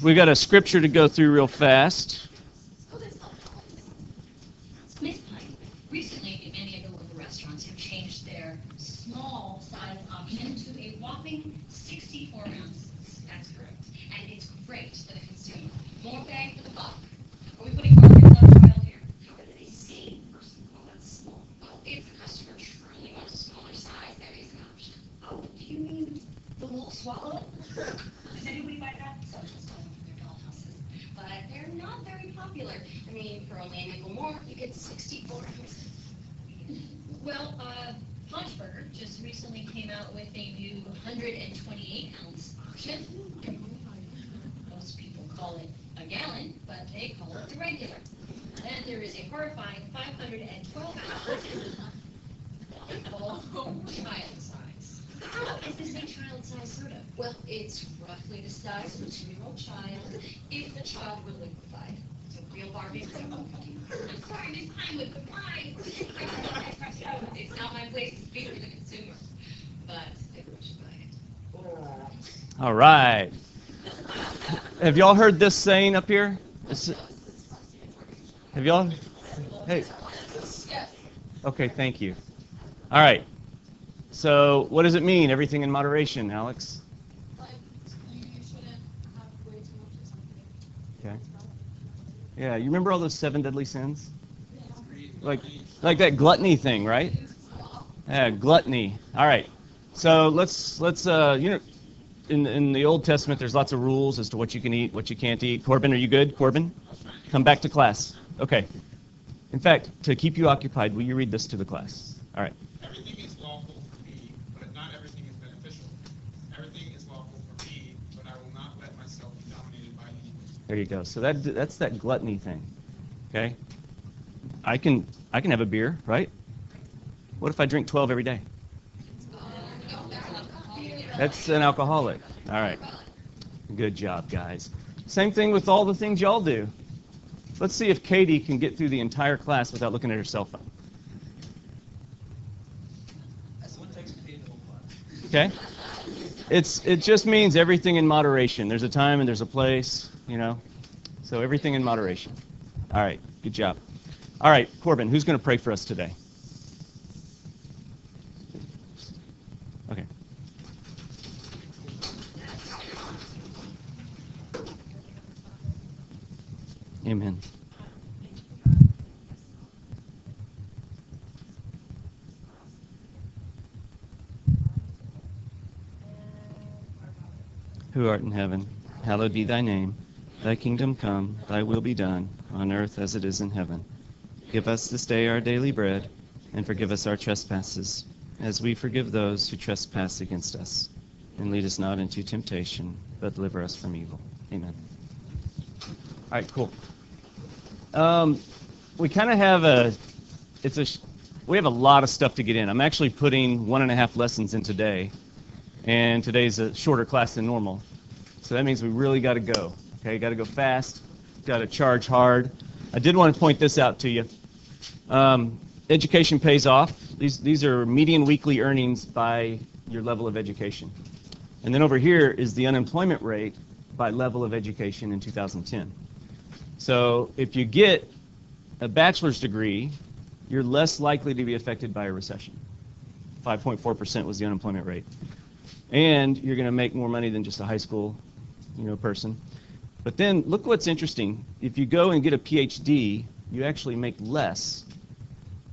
We got a scripture to go through real fast. Recently, many of the local restaurants have changed their small size option to a whopping 64 ounces. That's correct. And it's great for the consumer. More bang for the buck. Are we putting markets on trial here? How could they say for something that's small? Well, if the customer truly wants a smaller size, there is an option. Oh, do you mean the little swallow? Does anybody buy that? Some just don't for their dollhouses. But they're not very popular. I mean, for only a nickel more, you get 64 ounces. Well, Punchburger just recently came out with a new 128-ounce option. Most people call it a gallon, but they call it the regular. Then there is a horrifying 512-ounce child size. How is this a child-sized soda? Well, it's roughly the size of a 2-year-old child if the child were liquefied. So real Barbie. I'm sorry, Miss Pinewood, but why? It's not my place to speak for the consumer, but everyone should buy it. All right. Have y'all heard this saying up here? Have y'all? Hey. Okay, thank you. All right. So what does it mean, everything in moderation, Alex? Like, you shouldn't have way too much of something. Okay. Yeah, you remember all those 7 deadly sins? Like that gluttony thing, right? Yeah, gluttony. All right. So let's in the Old Testament there's lots of rules as to what you can eat, what you can't eat. Corbin, are you good? Corbin? Come back to class. Okay. In fact, to keep you occupied, will you read this to the class? All right. Everything is lawful for me, but not everything is beneficial. Everything is lawful for me, but I will not let myself be dominated by evil. There you go. So that's that gluttony thing. Okay? I can have a beer, right? What if I drink 12 every day? That's an alcoholic. All right. Good job, guys. Same thing with all the things y'all do. Let's see if Katie can get through the entire class without looking at her cell phone. Okay? It just means everything in moderation. There's a time and there's a place, you know. So everything in moderation. All right. Good job. All right, Corbin, who's going to pray for us today? Okay. Amen. Who art in heaven, hallowed be thy name. Thy kingdom come, thy will be done, on earth as it is in heaven. Give us this day our daily bread, and forgive us our trespasses, as we forgive those who trespass against us. And lead us not into temptation, but deliver us from evil. Amen. All right, cool. We kind of have we have a lot of stuff to get in. I'm actually putting 1.5 lessons in today, and today's a shorter class than normal. So that means we really got to go. Okay, got to go fast, got to charge hard. I did want to point this out to you. Education pays off. These are median weekly earnings by your level of education. And then over here is the unemployment rate by level of education in 2010. So if you get a bachelor's degree, you're less likely to be affected by a recession. 5.4% was the unemployment rate. And you're going to make more money than just a high school, person. But then look what's interesting. If you go and get a PhD, you actually make less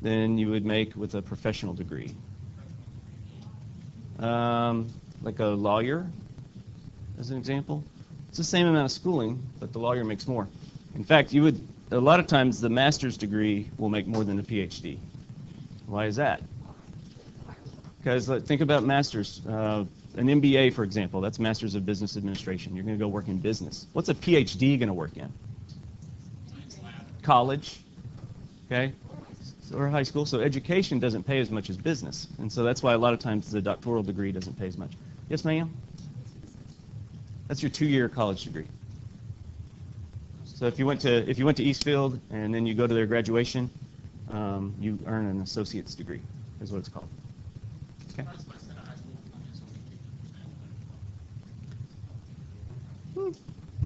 than you would make with a professional degree. Like a lawyer, as an example. It's the same amount of schooling, but the lawyer makes more. In fact, a lot of times the master's degree will make more than a PhD. Why is that? Because think about masters. An MBA, for example, that's Masters of Business Administration. You're going to go work in business. What's a PhD going to work in? College, okay, or high school. So education doesn't pay as much as business, and so that's why a lot of times the doctoral degree doesn't pay as much. Yes, ma'am? That's your 2-year college degree. So if you went to Eastfield and then you go to their graduation, you earn an associate's degree, is what it's called. Okay.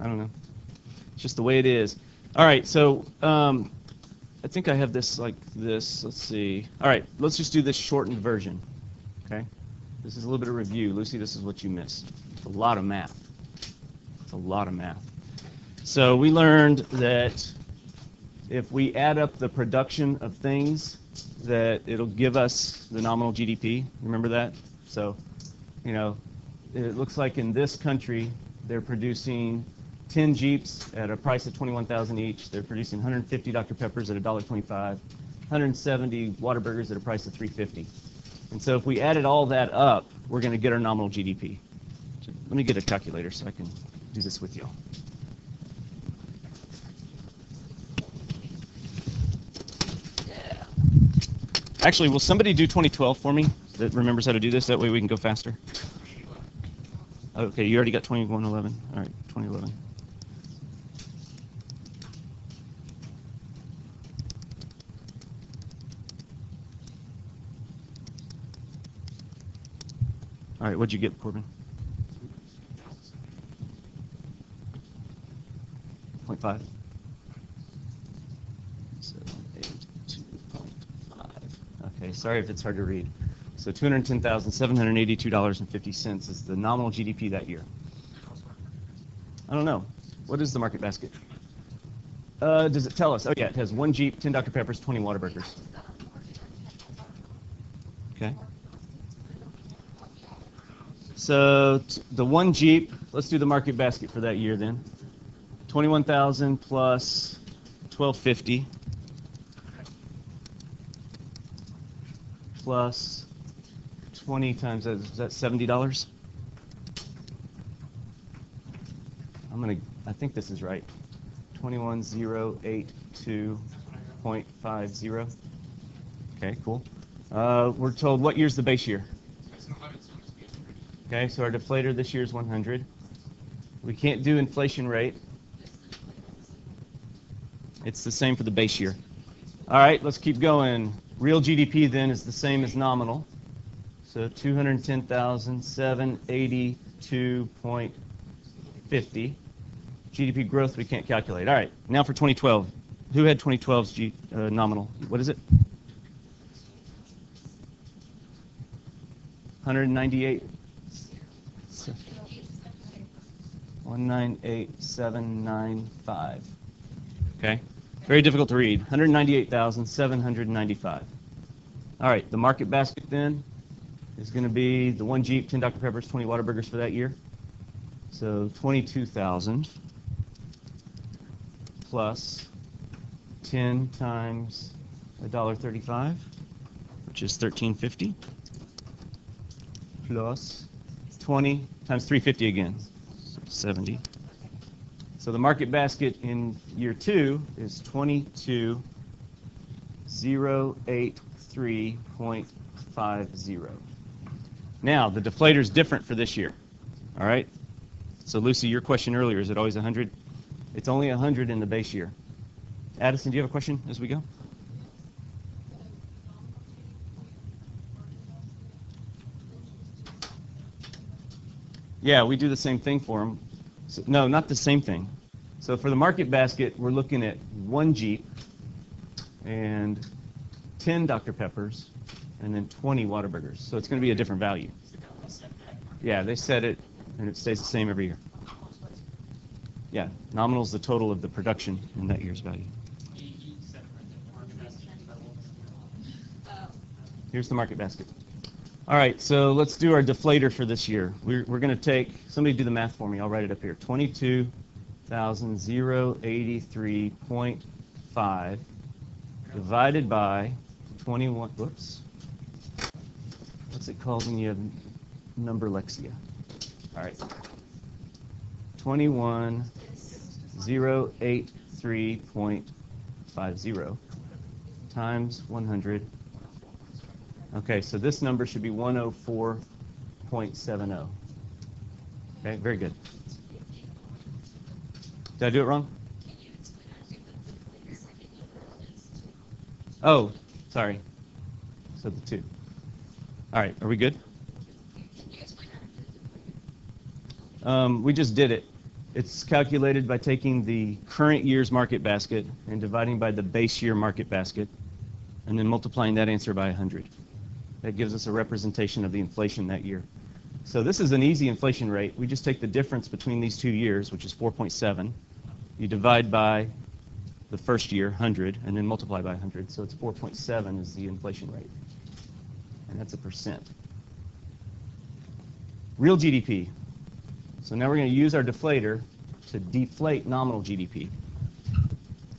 I don't know. It's just the way it is. All right, so I think I have this like this. Let's see. All right, let's just do this shortened version. Okay? This is a little bit of review. Lucy, this is what you missed. It's a lot of math. It's a lot of math. So we learned that if we add up the production of things, that it'll give us the nominal GDP. Remember that? So, you know, it looks like in this country, they're producing 10 Jeeps at a price of $21,000 each. They're producing 150 Dr. Peppers at $1.25, 170 Whataburgers at a price of $3.50. And so if we added all that up, we're going to get our nominal GDP. Let me get a calculator so I can do this with you. Yeah. Actually, will somebody do 2012 for me that remembers how to do this? That way we can go faster. Okay, you already got 2111. All right, 2011. All right, what'd you get, Corbin? 0.5. 782.5. Okay, sorry if it's hard to read. So $210,782.50 is the nominal GDP that year. I don't know. What is the market basket? Does it tell us? Oh yeah, it has 1 Jeep, 10 Dr. Peppers, 20 Whataburgers. Okay. So the 1 Jeep, let's do the market basket for that year then. 21,000 plus 1250 plus 20 times, is that $70? I think this is right. 21082.50. Okay, cool. We're told what year's the base year? Okay, so our deflator this year is 100. We can't do inflation rate. It's the same for the base year. All right, let's keep going. Real GDP then is the same as nominal. So 210,782.50. GDP growth we can't calculate. All right, now for 2012. Who had 2012's nominal? What is it? 198. 198,795. Okay, very difficult to read. 198,795. All right, the market basket then is going to be the 1 Jeep, 10 Dr. Peppers, 20 Whataburgers for that year. So 22,000 plus 10 times $1.35, which is $13.50, plus 20 times 350 again, so 70. So the market basket in year 2 is 22,083.50. Now, the deflator is different for this year. All right? So, Lucy, your question earlier, is it always 100? It's only 100 in the base year. Addison, do you have a question as we go? Yeah, we do the same thing for them. So, no, not the same thing. So for the market basket, we're looking at 1 Jeep and 10 Dr. Peppers and then 20 Whataburgers. So it's going to be a different value. Yeah, they set it, and it stays the same every year. Yeah, nominal is the total of the production in that year's value. Here's the market basket. All right, so let's do our deflator for this year. We're going to take, somebody do the math for me. I'll write it up here. 22,083.5 divided by 21, whoops. What's it called when you have number lexia? All right. 21,083.50 times 100. Okay, so this number should be 104.70. Okay, very good. Did I do it wrong? Oh, sorry. So the 2. All right, are we good? We just did it. It's calculated by taking the current year's market basket and dividing by the base year market basket, and then multiplying that answer by 100. That gives us a representation of the inflation that year. So this is an easy inflation rate. We just take the difference between these 2 years, which is 4.7. You divide by the first year, 100, and then multiply by 100. So it's 4.7 is the inflation rate. And that's a percent. Real GDP. So now we're going to use our deflator to deflate nominal GDP.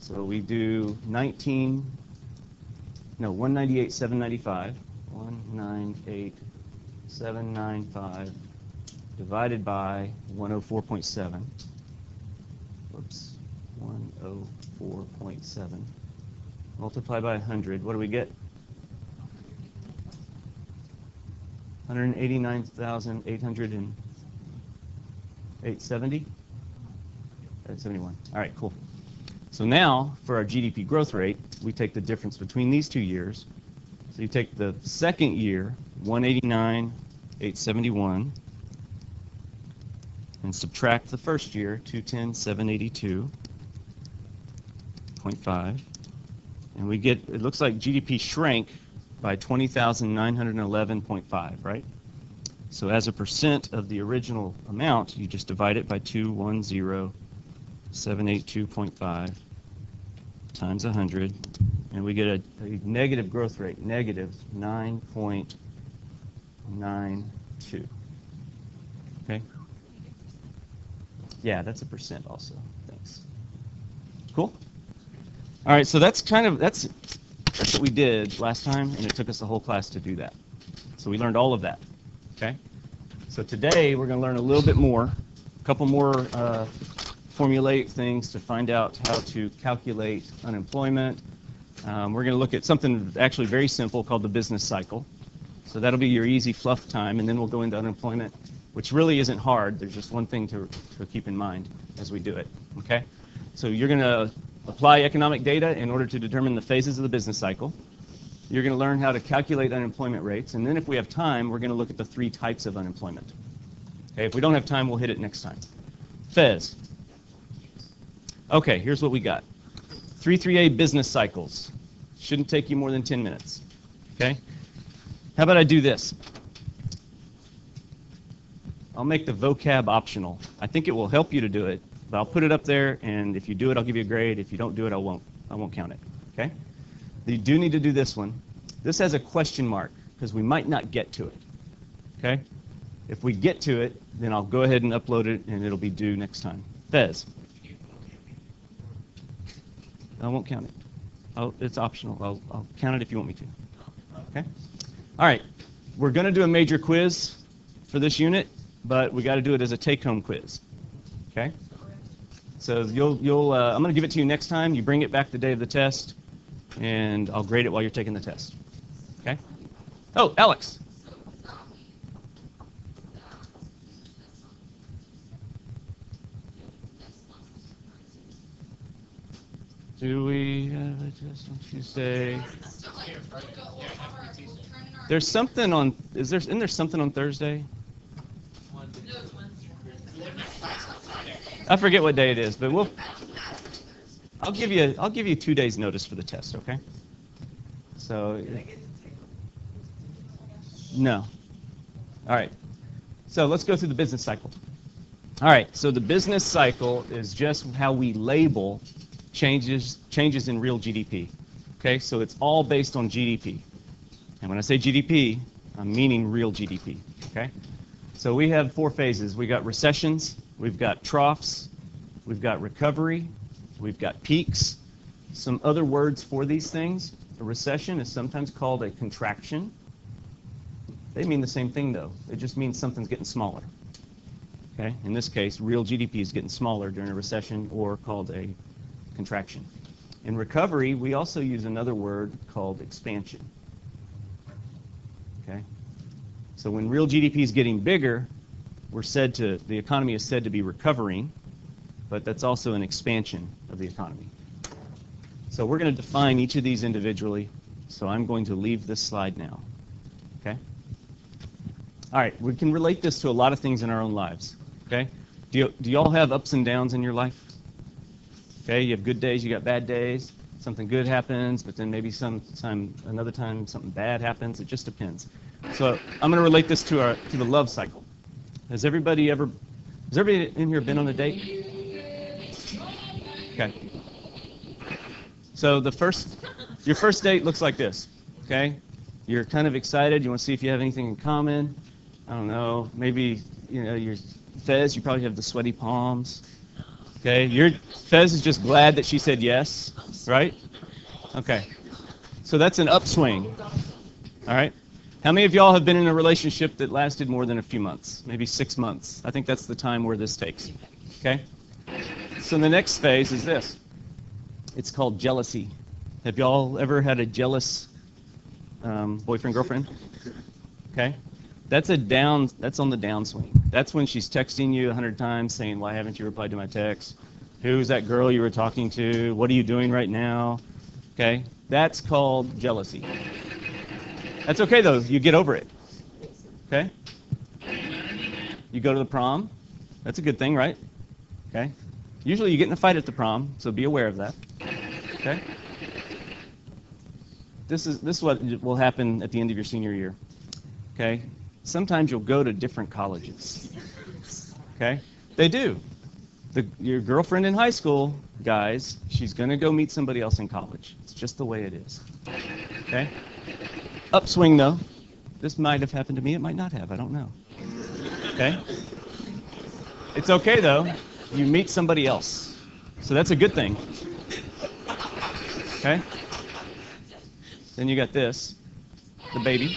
So we do 198,795. 198,795 divided by 104.7. Whoops, 104.7. Multiply by 100. What do we get? 189,870? 71. All right, cool. So now, for our GDP growth rate, we take the difference between these 2 years. So you take the second year, 189,871, and subtract the first year, 210,782.5, and we get, it looks like GDP shrank by 20,911.5, right? So as a percent of the original amount, you just divide it by 210,782.5 times 100, and we get a negative growth rate, negative 9.92. Okay? Yeah, that's a percent also. Thanks. Cool? All right, so that's what we did last time, and it took us the whole class to do that. So we learned all of that. Okay? So today we're going to learn a little bit more, a couple more formulaic things to find out how to calculate unemployment. We're going to look at something actually very simple called the business cycle. So that'll be your easy fluff time, and then we'll go into unemployment, which really isn't hard. There's just one thing to keep in mind as we do it. Okay? So you're going to apply economic data in order to determine the phases of the business cycle. You're going to learn how to calculate unemployment rates, and then if we have time, we're going to look at the 3 types of unemployment. Okay? If we don't have time, we'll hit it next time. Fez. Okay, here's what we got. 3-3A business cycles. Shouldn't take you more than 10 minutes. Okay? How about I do this? I'll make the vocab optional. I think it will help you to do it, but I'll put it up there, and if you do it, I'll give you a grade. If you don't do it, I won't count it. Okay? You do need to do this one. This has a question mark because we might not get to it. Okay? If we get to it, then I'll go ahead and upload it, and it'll be due next time. Fez. I won't count it. It's optional. I'll count it if you want me to. Okay? All right. We're going to do a major quiz for this unit, but we got to do it as a take-home quiz. Okay? So I'm going to give it to you next time. You bring it back the day of the test, and I'll grade it while you're taking the test. Okay? Oh, Alex. Do we have a test on Tuesday? There's something on. Isn't there something on Thursday? I forget what day it is, but I'll give you 2 days notice for the test, okay? So no. All right. So let's go through the business cycle. All right. So the business cycle is just how we label changes in real GDP. Okay? So it's all based on GDP. And when I say GDP, I'm meaning real GDP. Okay? So we have 4 phases. We got recessions, we've got troughs, we've got recovery, we've got peaks. Some other words for these things. A recession is sometimes called a contraction. They mean the same thing, though. It just means something's getting smaller. Okay? In this case, real GDP is getting smaller during a recession, or called a contraction. In recovery, we also use another word called expansion. Okay? So when real GDP is getting bigger, the economy is said to be recovering, but that's also an expansion of the economy. So we're going to define each of these individually, so I'm going to leave this slide now. Okay? All right, we can relate this to a lot of things in our own lives. Okay? Do y'all have ups and downs in your life? Okay, you have good days, you got bad days. Something good happens, but then maybe another time something bad happens. It just depends. So I'm going to relate this to the love cycle. Has everybody in here been on a date? Okay. So your first date looks like this. Okay, you're kind of excited. You want to see if you have anything in common. I don't know. Maybe your Fez. You probably have the sweaty palms. Okay, your Fez is just glad that she said yes, right? Okay, so that's an upswing. All right. How many of y'all have been in a relationship that lasted more than a few months, maybe 6 months? I think that's the time where this takes. Okay. So the next phase is this. It's called jealousy. Have y'all ever had a jealous boyfriend, girlfriend? Okay. That's on the downswing. That's when she's texting you 100 times saying, why haven't you replied to my text? Who's that girl you were talking to? What are you doing right now? Okay. That's called jealousy. That's okay, though. You get over it. Okay? You go to the prom. That's a good thing, right? Okay? Usually you get in a fight at the prom, so be aware of that. Okay? This is what will happen at the end of your senior year. Okay? Sometimes you'll go to different colleges. Okay? They do. Your girlfriend in high school, guys, she's going to go meet somebody else in college. It's just the way it is. Okay? Upswing, though. This might have happened to me. It might not have. I don't know. Okay? It's okay, though. You meet somebody else. So that's a good thing. Okay? Then you got this. The baby.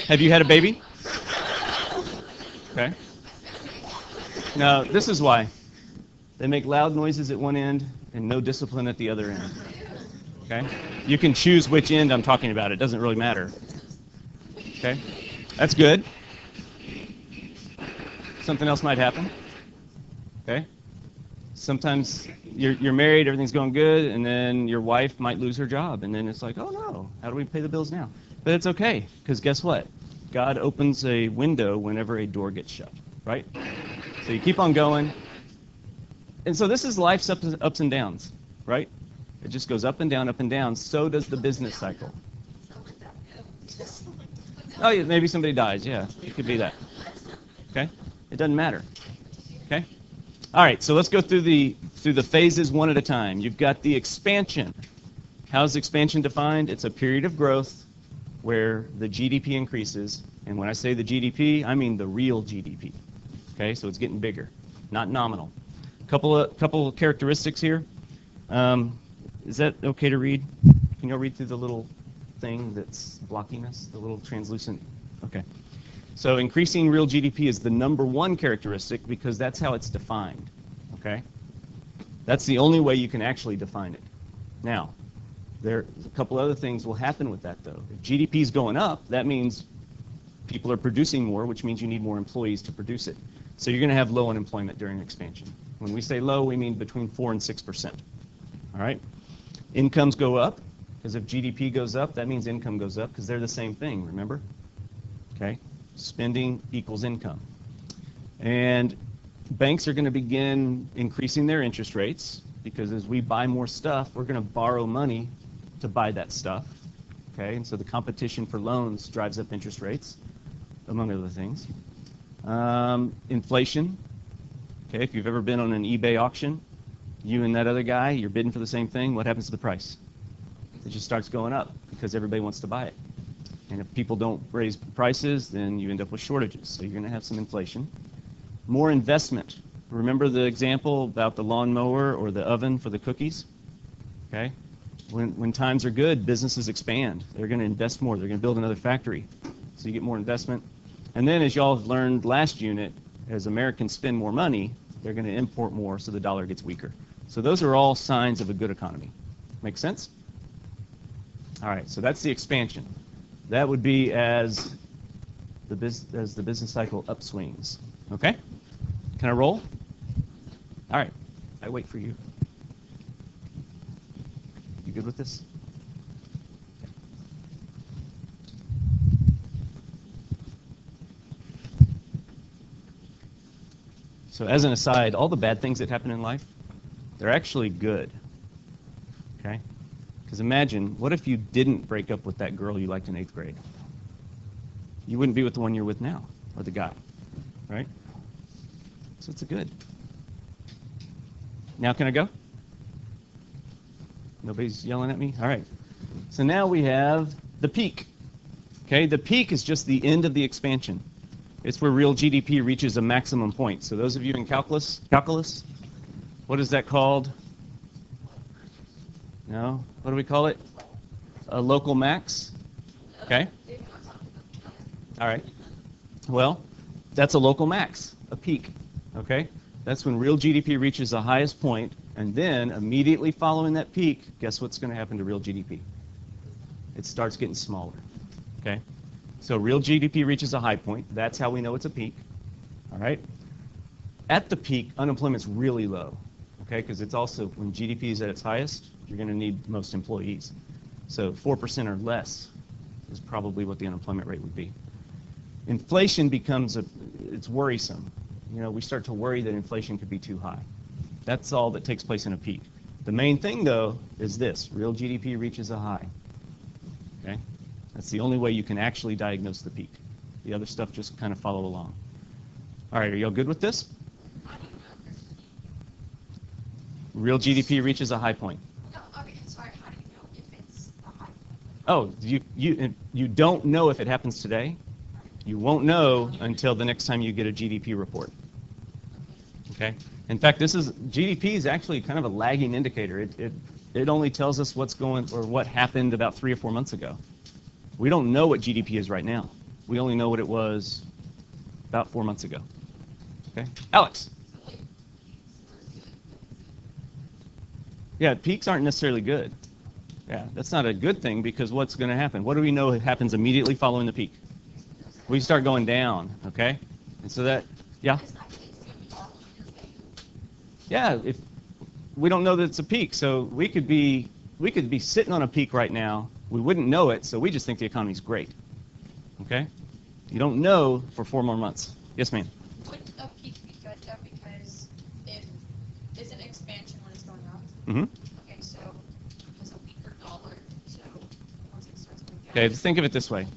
Have you had a baby? Okay. Now, this is why. They make loud noises at one end and no discipline at the other end. Okay? You can choose which end I'm talking about. It doesn't really matter. Okay? That's good. Something else might happen. Okay? Sometimes you're married, everything's going good, and then your wife might lose her job, and then it's like, oh no, how do we pay the bills now? But it's okay, because guess what? God opens a window whenever a door gets shut, right? So you keep on going. And so this is life's ups and downs, right? It just goes up and down, up and down. So does the business cycle. Oh, yeah, maybe somebody dies. Yeah, it could be that. Okay? It doesn't matter. Okay? All right, so let's go through the phases one at a time. You've got the expansion. How's expansion defined? It's a period of growth where the GDP increases. And when I say the GDP, I mean the real GDP. Okay, so it's getting bigger, not nominal. Couple of characteristics here. Is that okay to read? Can you all read through the little thing that's blocking us, the little translucent? Okay. So increasing real GDP is the number one characteristic because that's how it's defined. Okay? That's the only way you can actually define it. Now, there's a couple other things will happen with that, though. If GDP is going up, that means people are producing more, which means you need more employees to produce it. So you're going to have low unemployment during expansion. When we say low, we mean between 4 and 6%. All right? Incomes go up, because if GDP goes up, that means income goes up, because they're the same thing, remember? Okay? Spending equals income. And banks are going to begin increasing their interest rates, because as we buy more stuff, we're going to borrow money to buy that stuff. Okay? And so the competition for loans drives up interest rates, among other things. Inflation. Okay, if you've ever been on an eBay auction, you and that other guy, you're bidding for the same thing, what happens to the price? It just starts going up because everybody wants to buy it. And if people don't raise prices, then you end up with shortages. So you're going to have some inflation. More investment. Remember the example about the lawnmower or the oven for the cookies? Okay? When times are good, businesses expand. They're going to invest more. They're going to build another factory. So you get more investment. And then, as y'all have learned last unit, as Americans spend more money, they're going to import more, so the dollar gets weaker. So those are all signs of a good economy. Make sense? All right, so that's the expansion. That would be as the business cycle upswings. Okay? Can I roll? All right. I wait for you. You good with this? So as an aside, all the bad things that happen in life, they're actually good. Okay? Because imagine, what if you didn't break up with that girl you liked in 8th grade? You wouldn't be with the one you're with now, or the guy, right? So it's a good. Now can I go? Nobody's yelling at me? All right. So now we have the peak. Okay, the peak is just the end of the expansion. It's where real GDP reaches a maximum point. So those of you in calculus, what is that called? No? What do we call it? A local max? Okay. All right. Well, that's a local max, a peak. Okay? That's when real GDP reaches the highest point, and then immediately following that peak, guess what's going to happen to real GDP? It starts getting smaller. Okay? So real GDP reaches a high point. That's how we know it's a peak. All right? At the peak, unemployment's really low. Okay? Because it's also, when GDP is at its highest, you're going to need most employees. So 4% or less is probably what the unemployment rate would be. Inflation becomes it's worrisome. You know, we start to worry that inflation could be too high. That's all that takes place in a peak. The main thing, though, is this. Real GDP reaches a high. Okay? That's the only way you can actually diagnose the peak. The other stuff just kind of follow along. All right, are y'all good with this? Real GDP reaches a high point. No, okay, sorry, how do you know if it's a high point? Oh, you don't know if it happens today. You won't know until the next time you get a GDP report. Okay? In fact, GDP is actually kind of a lagging indicator. It only tells us what's going or what happened about 3 or 4 months ago. We don't know what GDP is right now. We only know what it was about 4 months ago. Okay? Alex. Yeah, peaks aren't necessarily good. Yeah, that's not a good thing because what's going to happen? What do we know happens immediately following the peak? We start going down, okay? And so that, yeah? Yeah, if we don't know that it's a peak, so we could be sitting on a peak right now. We wouldn't know it, so we just think the economy's great. Okay? You don't know for 4 more months. Yes, ma'am. Wouldn't a peak be good though, because if it's an expansion when it's going up? Mm-hmm. Okay, so it's a weaker dollar, so once it starts going down. Okay, just think of it this way.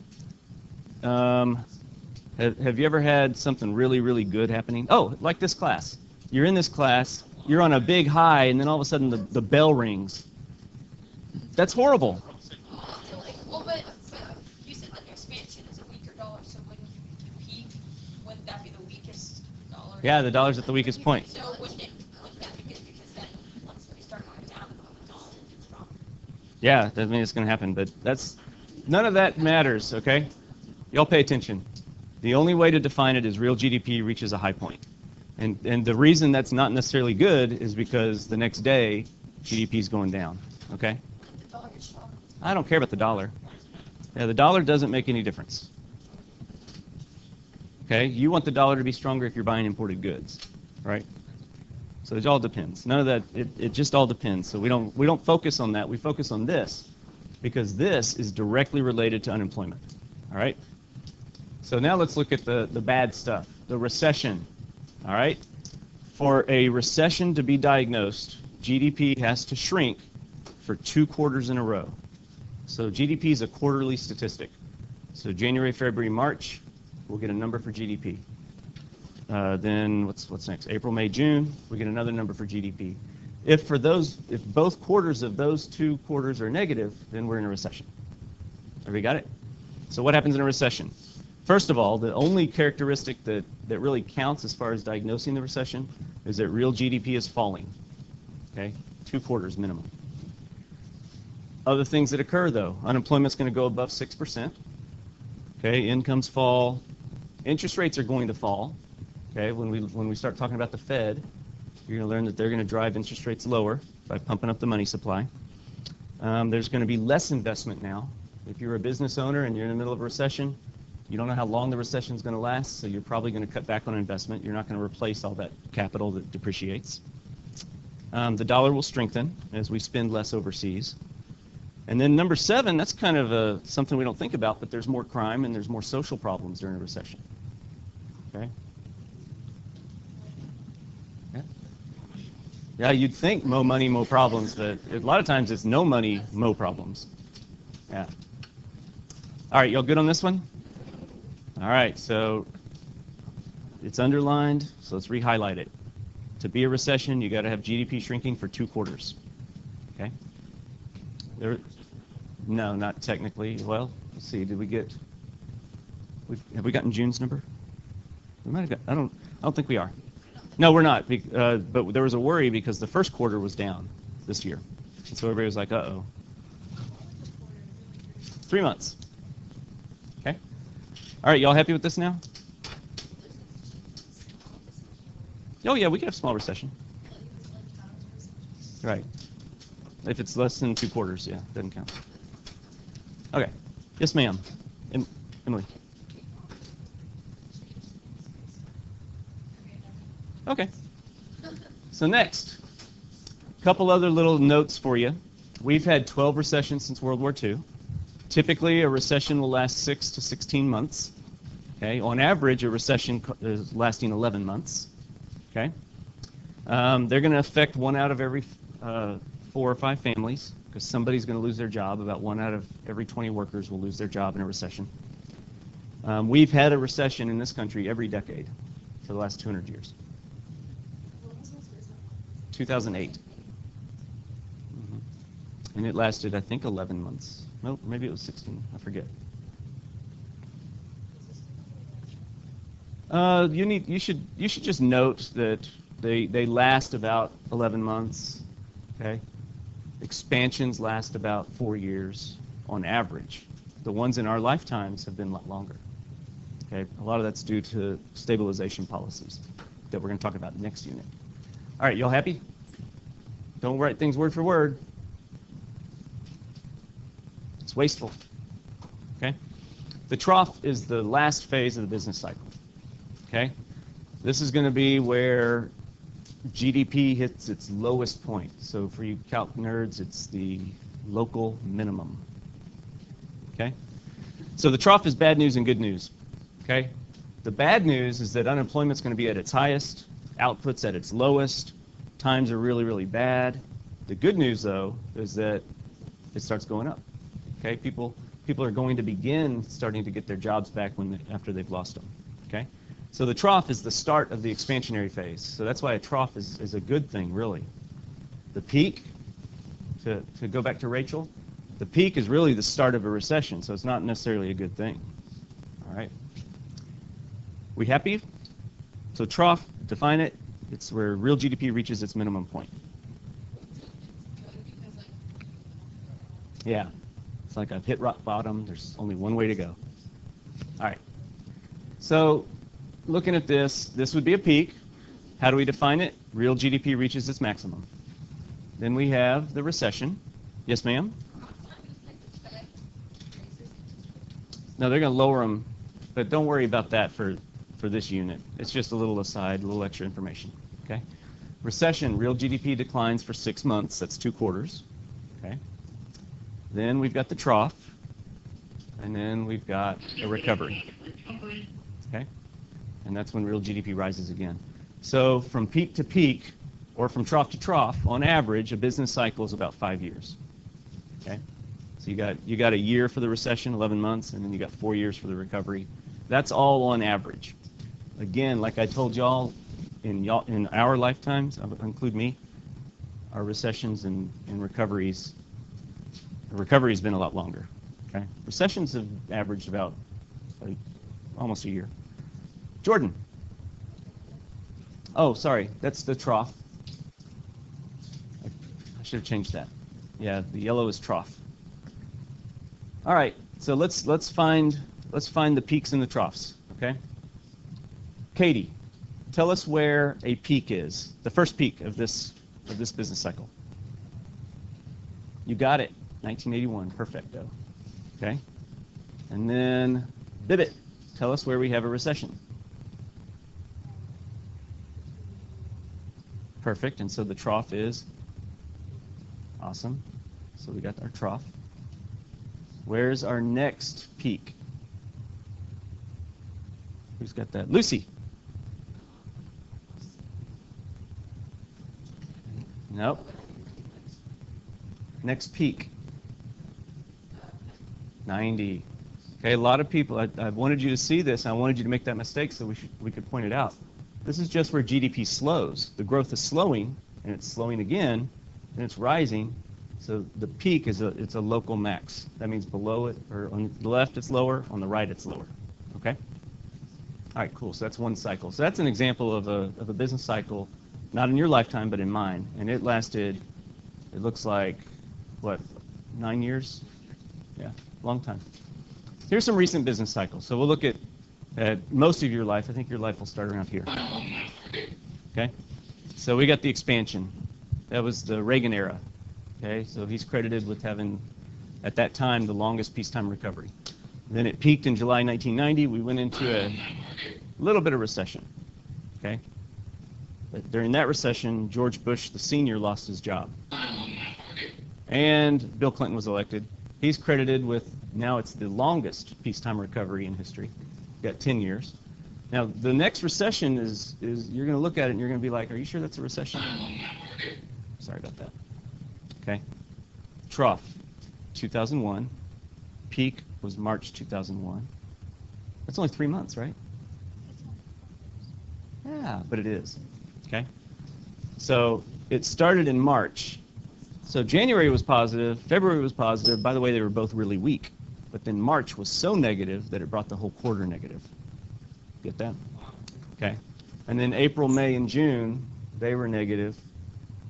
Have you ever had something really, really good happening? Oh, like this class. You're in this class, you're on a big high, and then all of a sudden the bell rings. That's horrible. Well, but you said that expansion is a weaker dollar, so wouldn't the peak, wouldn't that be the weakest dollar? Yeah, the dollar's at the weakest point. So wouldn't that be good, because then once we start going down, the dollar gets stronger? Yeah, that means it's going to happen, but none of that matters, okay? Y'all pay attention. The only way to define it is real GDP reaches a high point. And the reason that's not necessarily good is because the next day, GDP is going down, okay? The dollar gets stronger. I don't care about the dollar. Yeah, the dollar doesn't make any difference. Okay, you want the dollar to be stronger if you're buying imported goods, right? So it all depends. None of that, it just all depends. So we don't focus on that. We focus on this because this is directly related to unemployment, all right? So now let's look at the bad stuff, the recession, all right? For a recession to be diagnosed, GDP has to shrink for 2 quarters in a row. So GDP is a quarterly statistic. So January, February, March, we'll get a number for GDP. Then what's next? April, May, June, we get another number for GDP. If both quarters of those 2 quarters are negative, then we're in a recession. Everybody got it? So what happens in a recession? First of all, the only characteristic that really counts as far as diagnosing the recession is that real GDP is falling. Okay? 2 quarters minimum. Other things that occur, though, unemployment's going to go above 6%. Okay, incomes fall. Interest rates are going to fall. Okay, when we start talking about the Fed, you're going to learn that they're going to drive interest rates lower by pumping up the money supply. There's going to be less investment now. If you're a business owner and you're in the middle of a recession, you don't know how long the recession is going to last, so you're probably going to cut back on investment. You're not going to replace all that capital that depreciates. The dollar will strengthen as we spend less overseas. And then number 7, that's kind of something we don't think about, but there's more crime and there's more social problems during a recession. Okay? Yeah, you'd think mo money, mo problems, but a lot of times it's no money, mo problems. Yeah. All right, y'all good on this one? All right, so it's underlined, so let's re-highlight it. To be a recession, you got to have GDP shrinking for 2 quarters. Okay? No, not technically. Well, let's see. Did we get? Have we gotten June's number? We might have got. I don't think we are. No, we're not. But there was a worry because the first quarter was down this year, and so everybody was like, "Uh-oh." 3 months. Okay. All right, y'all happy with this now? Oh yeah, we could have small recession. Right. If it's less than 2 quarters, yeah, doesn't count. Okay. Yes, ma'am. Emily. Okay. So next, a couple other little notes for you. We've had 12 recessions since World War II. Typically, a recession will last 6 to 16 months. Okay. On average, a recession is lasting 11 months. Okay. They're going to affect 1 out of every 4 or 5 families, because somebody's going to lose their job. About 1 out of every 20 workers will lose their job in a recession. We've had a recession in this country every decade for the last 200 years. 2008. Mm-hmm. And it lasted, I think, 11 months. Nope, maybe it was 16. I forget. You should just note that they last about 11 months. Okay. Expansions last about 4 years on average. The ones in our lifetimes have been a lot longer. Okay. A lot of that's due to stabilization policies that we're going to talk about next unit. All right, y'all happy? Don't write things word for word. It's wasteful. Okay? The trough is the last phase of the business cycle. Okay? This is going to be where GDP hits its lowest point. So for you calc nerds, it's the local minimum. Okay? So the trough is bad news and good news. Okay? The bad news is that unemployment's going to be at its highest, output's at its lowest, times are really, really bad. The good news, though, is that it starts going up. Okay? People are going to begin starting to get their jobs back after they've lost them. Okay? So the trough is the start of the expansionary phase. So that's why a trough is a good thing, really. The peak, to go back to Rachel, the peak is really the start of a recession, so it's not necessarily a good thing. All right? We happy? So trough, define it. It's where real GDP reaches its minimum point. Yeah. It's like I've hit rock bottom. There's only one way to go. All right. So looking at this would be a peak. How do we define it? Real GDP reaches its maximum. Then we have the recession. Yes, ma'am? No, they're going to lower them, but don't worry about that for this unit. It's just a little aside, a little extra information. Okay? Recession, real GDP declines for 6 months. That's 2 quarters. Okay? Then we've got the trough, and then we've got a recovery. Okay? And that's when real GDP rises again. So from peak to peak, or from trough to trough, on average, a business cycle is about 5 years. Okay? So you got a year for the recession, 11 months, and then you got 4 years for the recovery. That's all on average. Again, like I told y'all, in our lifetimes, I'll include me, our recessions and recoveries, the recovery's been a lot longer. Okay? Recessions have averaged about almost a year. Jordan. Oh, sorry, that's the trough. I should have changed that. Yeah, the yellow is trough. All right, so let's find the peaks and the troughs. Okay. Katie, tell us where a peak is. The first peak of this business cycle. You got it. 1981. Perfecto. Okay. And then Bibbit, tell us where we have a recession. Perfect. And so the trough is awesome. So we got our trough. Where's our next peak? Who's got that? Lucy. Nope. Next peak. 90. Okay, a lot of people, I wanted you to see this, and I wanted you to make that mistake so we could point it out. This is just where GDP slows. The growth is slowing, and it's slowing again, and it's rising. So the peak it's a local max. That means below it, or on the left it's lower, on the right it's lower. Okay? All right, cool. So that's one cycle. So that's an example of a business cycle, not in your lifetime, but in mine. And it lasted, it looks like, what, 9 years? Yeah, long time. Here's some recent business cycles. So we'll look at most of your life. I think your life will start around here. Okay? So we got the expansion. That was the Reagan era. Okay? So he's credited with having, at that time, the longest peacetime recovery. Then it peaked in July 1990. We went into a little bit of recession. Okay? But during that recession, George Bush, the senior, lost his job. And Bill Clinton was elected. He's credited with, now it's the longest peacetime recovery in history. Got 10 years. Now, the next recession is you're going to look at it and you're going to be like, are you sure that's a recession? Sorry about that. Okay. Trough, 2001. Peak was March 2001. That's only 3 months, right? Yeah, but it is. Okay. So it started in March. So January was positive, February was positive. By the way, they were both really weak. But then March was so negative that it brought the whole quarter negative. Get that? Okay. And then April, May, and June, they were negative.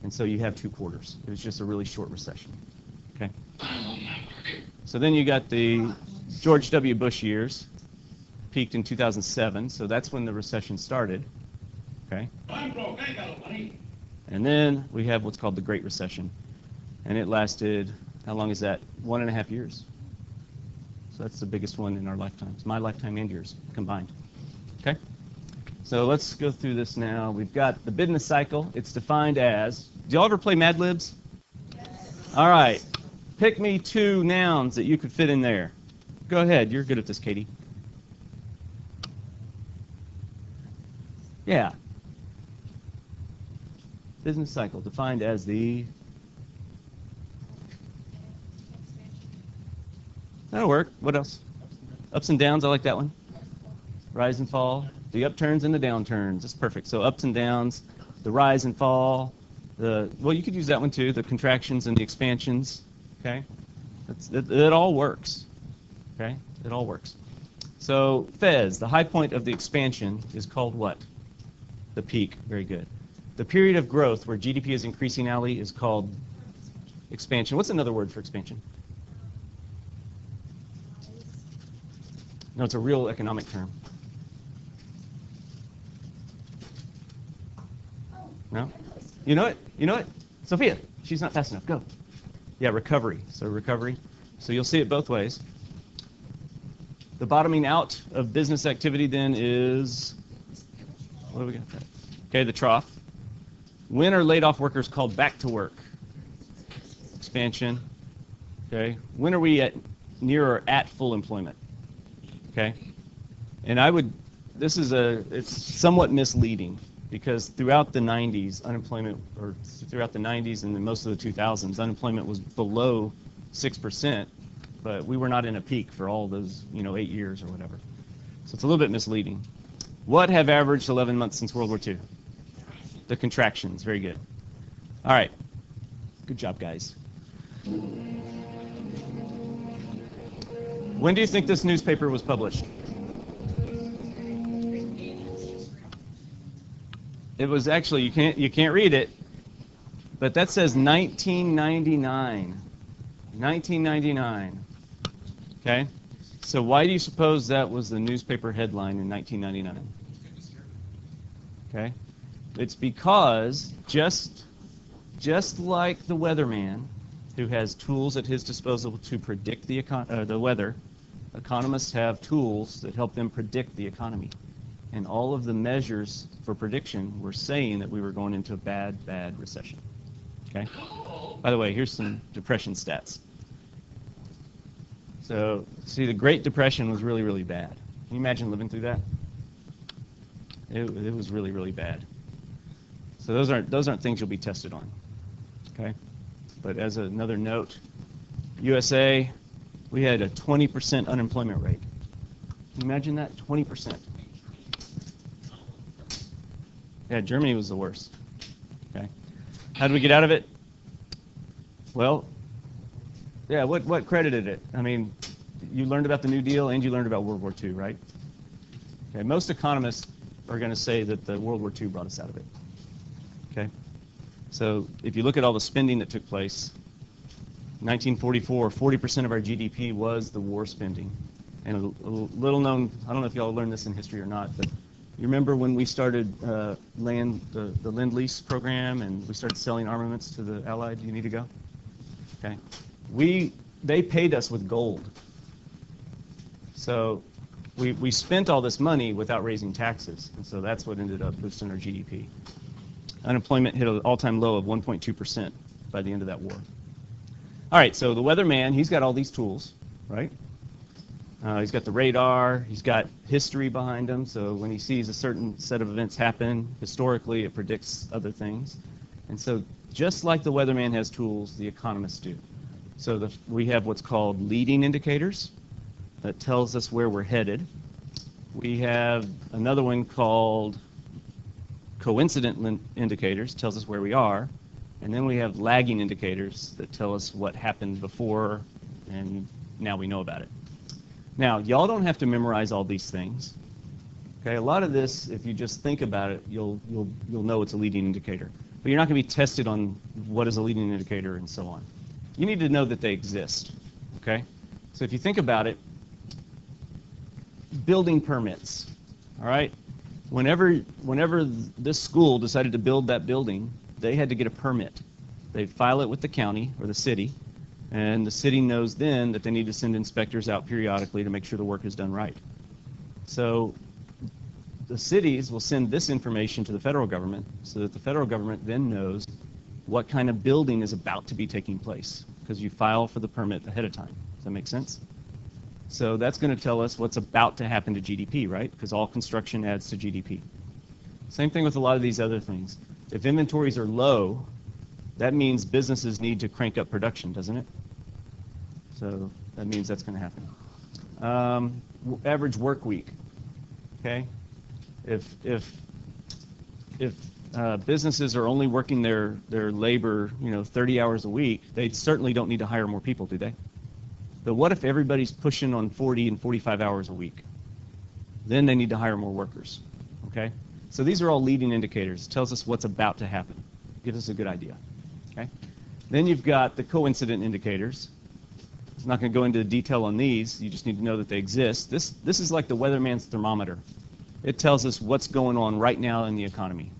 And so you have 2 quarters. It was just a really short recession. Okay. So then you got the George W. Bush years, peaked in 2007. So that's when the recession started. Okay. And then we have what's called the Great Recession. And it lasted, how long is that? 1.5 years. So that's the biggest one in our lifetimes, my lifetime and yours combined. Okay? So let's go through this now. We've got the business cycle. It's defined as, do y'all ever play Mad Libs? Yes. All right. Pick me 2 nouns that you could fit in there. Go ahead. You're good at this, Katie. Yeah. Business cycle defined as the... That'll work. What else? Ups and downs. I like that one. Rise and fall. The upturns and the downturns. That's perfect. So ups and downs, the rise and fall. Well, you could use that one too. The contractions and the expansions. Okay. It all works. Okay. It all works. So Fez, the high point of the expansion, is called what? The peak. Very good. The period of growth where GDP is increasing, Allie, is called expansion. What's another word for expansion? No, it's a real economic term. No? You know it? You know it? Sophia, she's not fast enough. Go. Yeah, recovery. So recovery. So you'll see it both ways. The bottoming out of business activity then is, what do we got? Okay, the trough. When are laid off workers called back to work? Expansion. Okay. When are we near or at full employment? Okay. And it's somewhat misleading because throughout the 90s, throughout the 90s and then most of the 2000s, unemployment was below 6%, but we were not in a peak for all those, 8 years or whatever. So it's a little bit misleading. What have averaged 11 months since World War II? The contractions. Very good. All right. Good job, guys. When do you think this newspaper was published? It was actually, you can't read it, but that says 1999. 1999. Okay? So why do you suppose that was the newspaper headline in 1999? Okay? It's because just like the weatherman, who has tools at his disposal to predict the weather, economists have tools that help them predict the economy. And all of the measures for prediction were saying that we were going into a bad recession. Okay? By the way, here's some depression stats. So, see, the Great Depression was really, really bad. Can you imagine living through that? It was really, really bad. So those aren't things you'll be tested on. Okay, but as another note, USA, we had a 20% unemployment rate. Can you imagine that? 20%. Yeah, Germany was the worst. Okay, how did we get out of it? Well, yeah, what credited it? I mean, you learned about the New Deal and you learned about World War II, right? Okay, most economists are going to say that the World War II brought us out of it. Okay, so if you look at all the spending that took place, 1944, 40% of our GDP was the war spending. And a little known, I don't know if y'all learned this in history or not, but you remember when we started the Lend-Lease program and we started selling armaments to the Allied? You need to go? Okay. They paid us with gold. So we spent all this money without raising taxes, and so that's what ended up boosting our GDP. Unemployment hit an all-time low of 1.2% by the end of that war. All right, so the weatherman, he's got all these tools, right? He's got the radar, he's got history behind him, so when he sees a certain set of events happen, historically it predicts other things. And so just like the weatherman has tools, the economists do. So we have what's called leading indicators that tells us where we're headed. We have another one called coincident indicators, tells us where we are. And then we have lagging indicators that tell us what happened before and now we know about it. Now, y'all don't have to memorize all these things. Okay, a lot of this, if you just think about it, you'll know it's a leading indicator. But you're not going to be tested on what is a leading indicator and so on. You need to know that they exist. Okay? So if you think about it, building permits. All right? Whenever this school decided to build that building, they had to get a permit. They'd file it with the county or the city, and the city knows then that they need to send inspectors out periodically to make sure the work is done right. So the cities will send this information to the federal government so that the federal government then knows what kind of building is about to be taking place, because you file for the permit ahead of time. Does that make sense? So that's going to tell us what's about to happen to GDP, right? Because all construction adds to GDP. Same thing with a lot of these other things. If inventories are low, that means businesses need to crank up production, doesn't it? So that means that's going to happen. Average work week. Okay. If businesses are only working their labor, 30 hours a week, they certainly don't need to hire more people, do they? But what if everybody's pushing on 40 and 45 hours a week? Then they need to hire more workers. Okay. So these are all leading indicators. It tells us what's about to happen. Gives us a good idea. Okay. Then you've got the coincident indicators. I'm not going to go into detail on these. You just need to know that they exist. This is like the weatherman's thermometer. It tells us what's going on right now in the economy.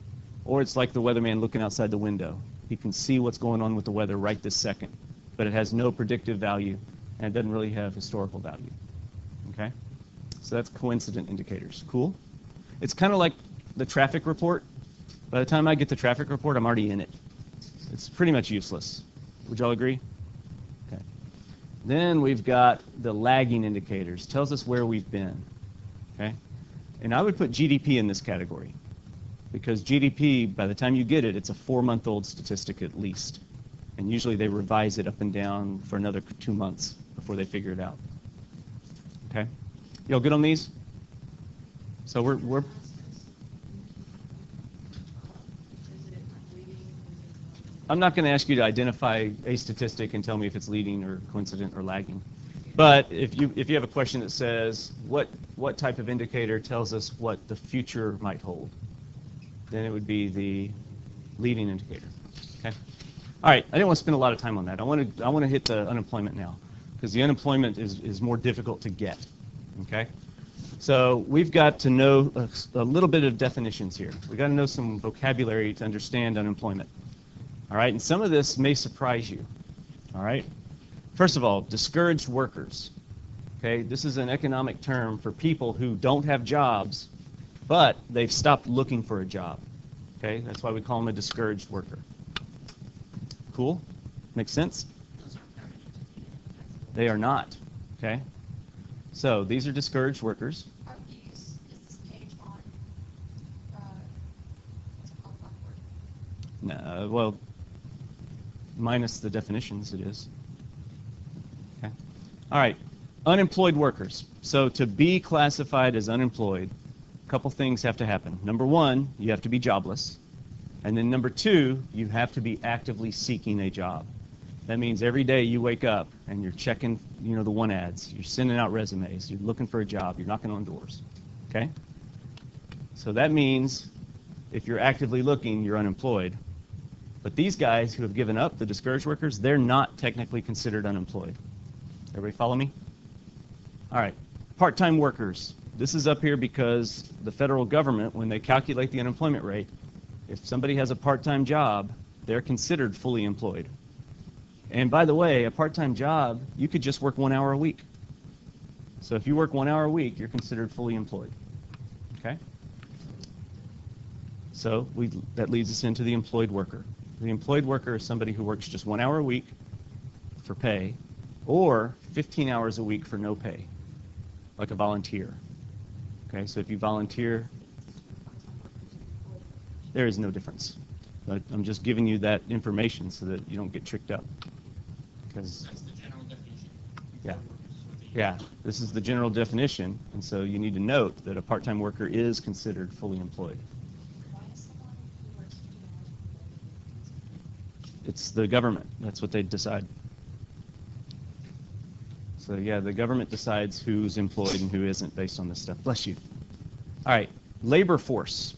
Or it's like the weatherman looking outside the window. He can see what's going on with the weather right this second, but it has no predictive value and it doesn't really have historical value. Okay? So that's coincident indicators. Cool? It's kind of like the traffic report. By the time I get the traffic report, I'm already in it. It's pretty much useless. Would y'all agree? Okay. Then we've got the lagging indicators. Tells us where we've been. Okay? And I would put GDP in this category because GDP, by the time you get it, it's a 4-month-old statistic at least. And usually they revise it up and down for another 2 months before they figure it out. Okay? Y'all good on these? So we're I'm not going to ask you to identify a statistic and tell me if it's leading or coincident or lagging. But if you have a question that says what type of indicator tells us what the future might hold, then it would be the leading indicator. Okay. All right. I didn't want to spend a lot of time on that. I want to hit the unemployment now because the unemployment is more difficult to get. Okay. So we've got to know a little bit of definitions here. We've got to know some vocabulary to understand unemployment. All right, and some of this may surprise you. All right. First of all, discouraged workers. Okay, this is an economic term for people who don't have jobs, but they've stopped looking for a job. Okay, that's why we call them a discouraged worker. Cool? Makes sense? They are not. Okay. So these are discouraged workers. Is this page on? What's it called? Blackboard? No, well, minus the definitions, it is. Okay. All right. Unemployed workers. So to be classified as unemployed, a couple things have to happen. Number one, you have to be jobless. And then number two, you have to be actively seeking a job. That means every day you wake up and you're checking, the one ads. You're sending out resumes. You're looking for a job. You're knocking on doors. Okay? So that means if you're actively looking, you're unemployed. But these guys who have given up, the discouraged workers, they're not technically considered unemployed. Everybody follow me? All right. Part-time workers. This is up here because the federal government, when they calculate the unemployment rate, if somebody has a part-time job, they're considered fully employed. And by the way, a part-time job, you could just work 1 hour a week. So if you work 1 hour a week, you're considered fully employed. Okay? So that leads us into the employed worker. The employed worker is somebody who works just 1 hour a week for pay, or 15 hours a week for no pay, like a volunteer. Okay, so if you volunteer, there is no difference. But I'm just giving you that information so that you don't get tricked up. Because That's the general definition. yeah, this is the general definition, and so you need to note that a part-time worker is considered fully employed. Why is someone who works 15 hours It's the government. That's what they decide. So yeah, the government decides who's employed and who isn't based on this stuff. Bless you. All right, labor force.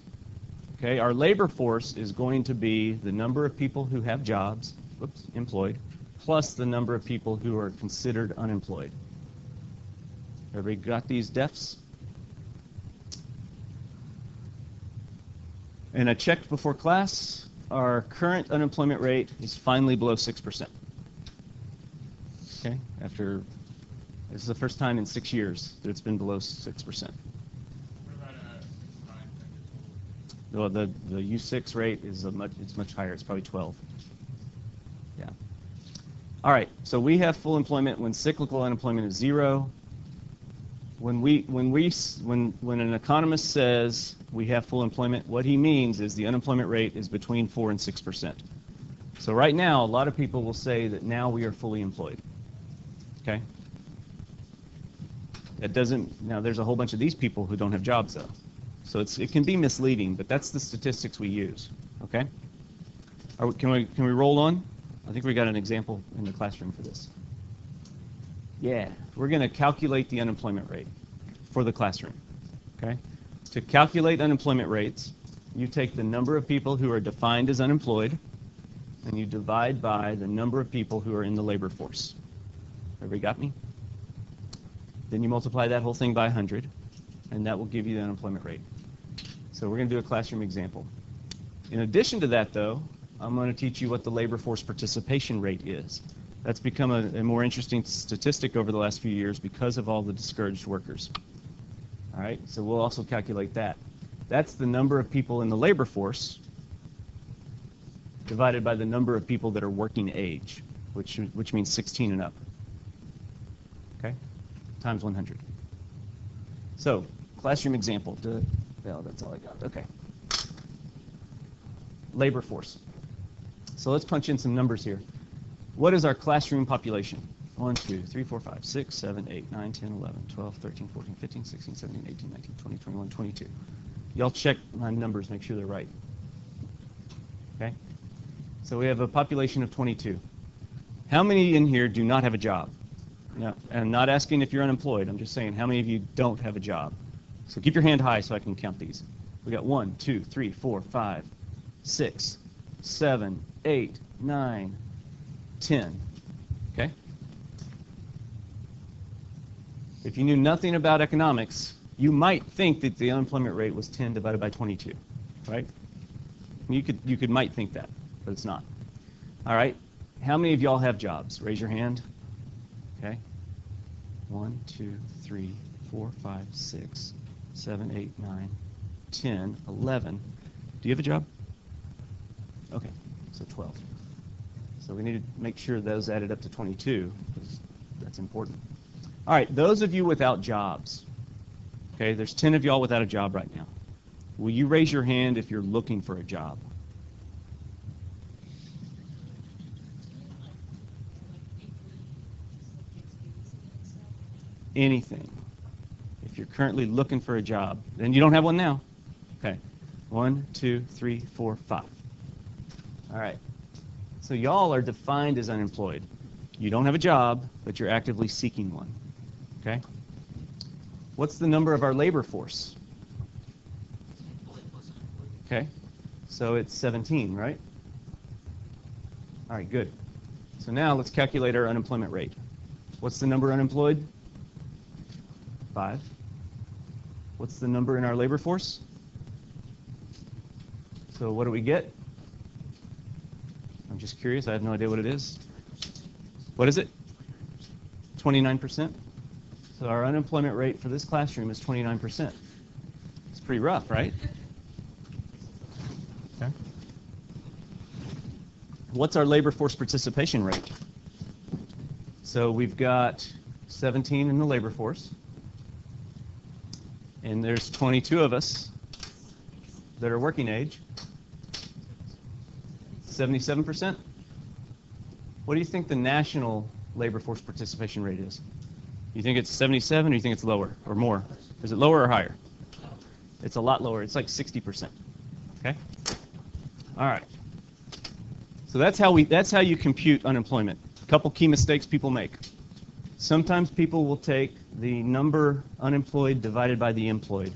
Okay, our labor force is going to be the number of people who have jobs, employed, plus the number of people who are considered unemployed. Everybody got these defs? And I checked before class. Our current unemployment rate is finally below 6%. Okay, this is the first time in 6 years that it's been below 6%. What about combined vendor Well, the U6 rate is much higher. It's probably 12. Yeah. All right. So we have full employment when cyclical unemployment is 0. When an economist says we have full employment, what he means is the unemployment rate is between 4 and 6%. So right now, a lot of people will say that now we are fully employed. Okay. It doesn't. Now there's a whole bunch of these people who don't have jobs though. So it can be misleading, but that's the statistics we use. Okay? Can we roll on? I think we got an example in the classroom for this. Yeah, we're going to calculate the unemployment rate for the classroom. Okay? To calculate unemployment rates, you take the number of people who are defined as unemployed, and you divide by the number of people who are in the labor force. Everybody got me? Then you multiply that whole thing by 100, and that will give you the unemployment rate. So we're going to do a classroom example. In addition to that, though, I'm going to teach you what the labor force participation rate is. That's become a more interesting statistic over the last few years because of all the discouraged workers. All right, so we'll also calculate that. That's the number of people in the labor force divided by the number of people that are working age, which means 16 and up. Okay? Times 100. So, classroom example. Well, that's all I got. Okay. Labor force. So let's punch in some numbers here. What is our classroom population? 1, 2, 3, 4, 5, 6, 7, 8, 9, 10, 11, 12, 13, 14, 15, 16, 17, 18, 19, 20, 21, 22. Y'all check my numbers, make sure they're right. Okay? So we have a population of 22. How many in here do not have a job? Now, I'm not asking if you're unemployed. I'm just saying how many of you don't have a job. So keep your hand high so I can count these. We got 1, 2, 3, 4, 5, 6, 7, 8, 9, 10. Okay? If you knew nothing about economics, you might think that the unemployment rate was 10 divided by 22, right? You might think that, but it's not. All right. How many of y'all have jobs? Raise your hand. Okay. 1, 2, 3, 4, 5, 6, 7, 8, 9, 10, 11. Do you have a job? Okay, so 12. So we need to make sure those added up to 22, because that's important. All right, those of you without jobs, okay, there's 10 of y'all without a job right now. Will you raise your hand if you're looking for a job? anything. If you're currently looking for a job, then you don't have one now. Okay. 1, 2, 3, 4, 5. All right. So y'all are defined as unemployed. You don't have a job, but you're actively seeking one. Okay. What's the number of our labor force? Okay. So it's 17, right? All right, good. So now let's calculate our unemployment rate. What's the number unemployed? 5. What's the number in our labor force? So what do we get? I'm just curious. I have no idea what it is. What is it? 29%. So our unemployment rate for this classroom is 29%. It's pretty rough, right? Okay. What's our labor force participation rate? So we've got 17 in the labor force, and there's 22 of us that are working age. 77%? What do you think the national labor force participation rate is? You think it's 77, or you think it's lower or more? Is it lower or higher? It's a lot lower. It's like 60%. Okay? All right. So that's how you compute unemployment. A couple key mistakes people make. Sometimes people will take the number unemployed divided by the employed.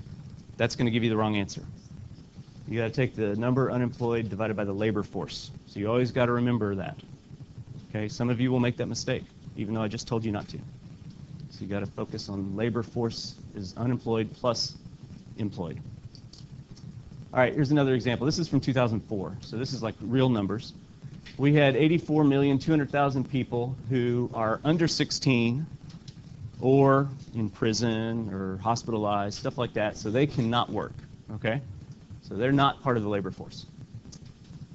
That's going to give you the wrong answer. You got to take the number unemployed divided by the labor force. So you always got to remember that. Okay? Some of you will make that mistake, even though I just told you not to. So you got to focus on labor force is unemployed plus employed. All right, here's another example. This is from 2004, so this is like real numbers. We had 84,200,000 people who are under 16 or in prison or hospitalized, stuff like that, so they cannot work, okay? So they're not part of the labor force.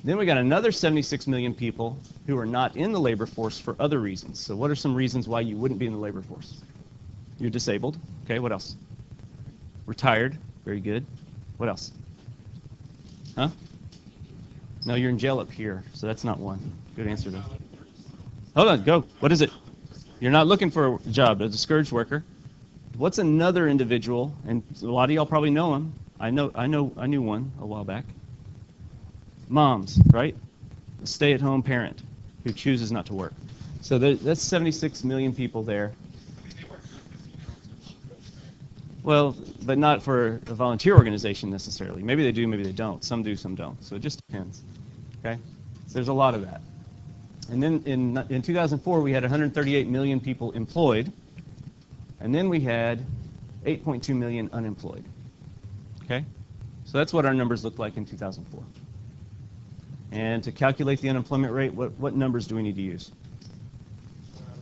Then we got another 76 million people who are not in the labor force for other reasons. So what are some reasons why you wouldn't be in the labor force? You're disabled. Okay, what else? Retired. Very good. What else? Huh? No, you're in jail up here, so that's not one. Good answer, though. Hold on, go. What is it? You're not looking for a job, a discouraged worker. What's another individual, and a lot of y'all probably know him. I knew one a while back. Moms, right? A stay-at-home parent who chooses not to work. So that's 76 million people there. Well, but not for a volunteer organization necessarily. Maybe they do, maybe they don't. Some do, some don't. So it just depends. Okay? So there's a lot of that. And then in 2004, we had 138 million people employed. And then we had 8.2 million unemployed. Okay? So that's what our numbers looked like in 2004. And to calculate the unemployment rate, what numbers do we need to use?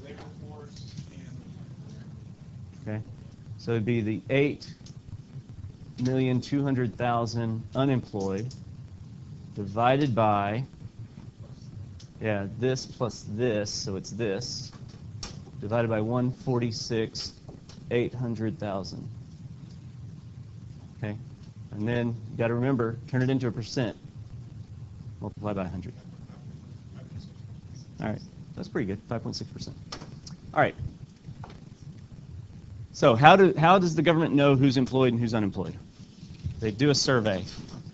Labor force and... Okay? So it'd be the 8,200,000 unemployed divided by, this plus this, so it's this, divided by 146,800,000. Okay? And then you got to remember, turn it into a percent. Multiply by 100. All right. That's pretty good, 5.6%. All right. So how does the government know who's employed and who's unemployed? They do a survey.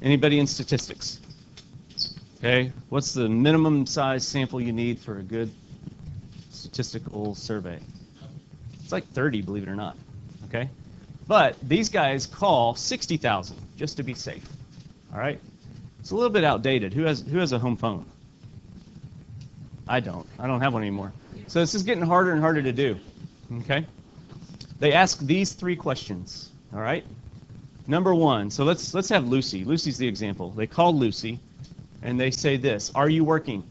Anybody in statistics? Okay, what's the minimum size sample you need for a good statistical survey? It's like 30, believe it or not. Okay, but these guys call 60,000 just to be safe. All right, it's a little bit outdated. Who has a home phone? I don't have one anymore. So this is getting harder and harder to do. Okay. They ask these 3 questions, all right? Number 1, so let's have Lucy. Lucy's the example. They call Lucy, and they say this: are you working?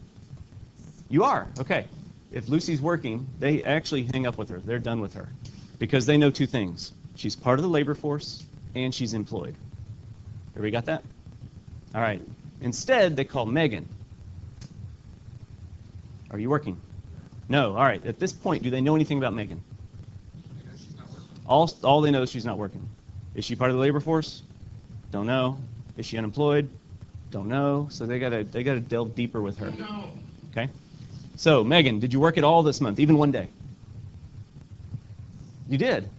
You are, okay. If Lucy's working, they actually hang up with her. They're done with her because they know 2 things. She's part of the labor force, and she's employed. Everybody got that? All right. Instead, they call Megan. Are you working? No. All right. At this point, do they know anything about Megan? All they know is she's not working. Is she part of the labor force? Don't know. Is she unemployed? Don't know. So they gotta delve deeper with her. Okay. So Megan, did you work at all this month, even one day? You did?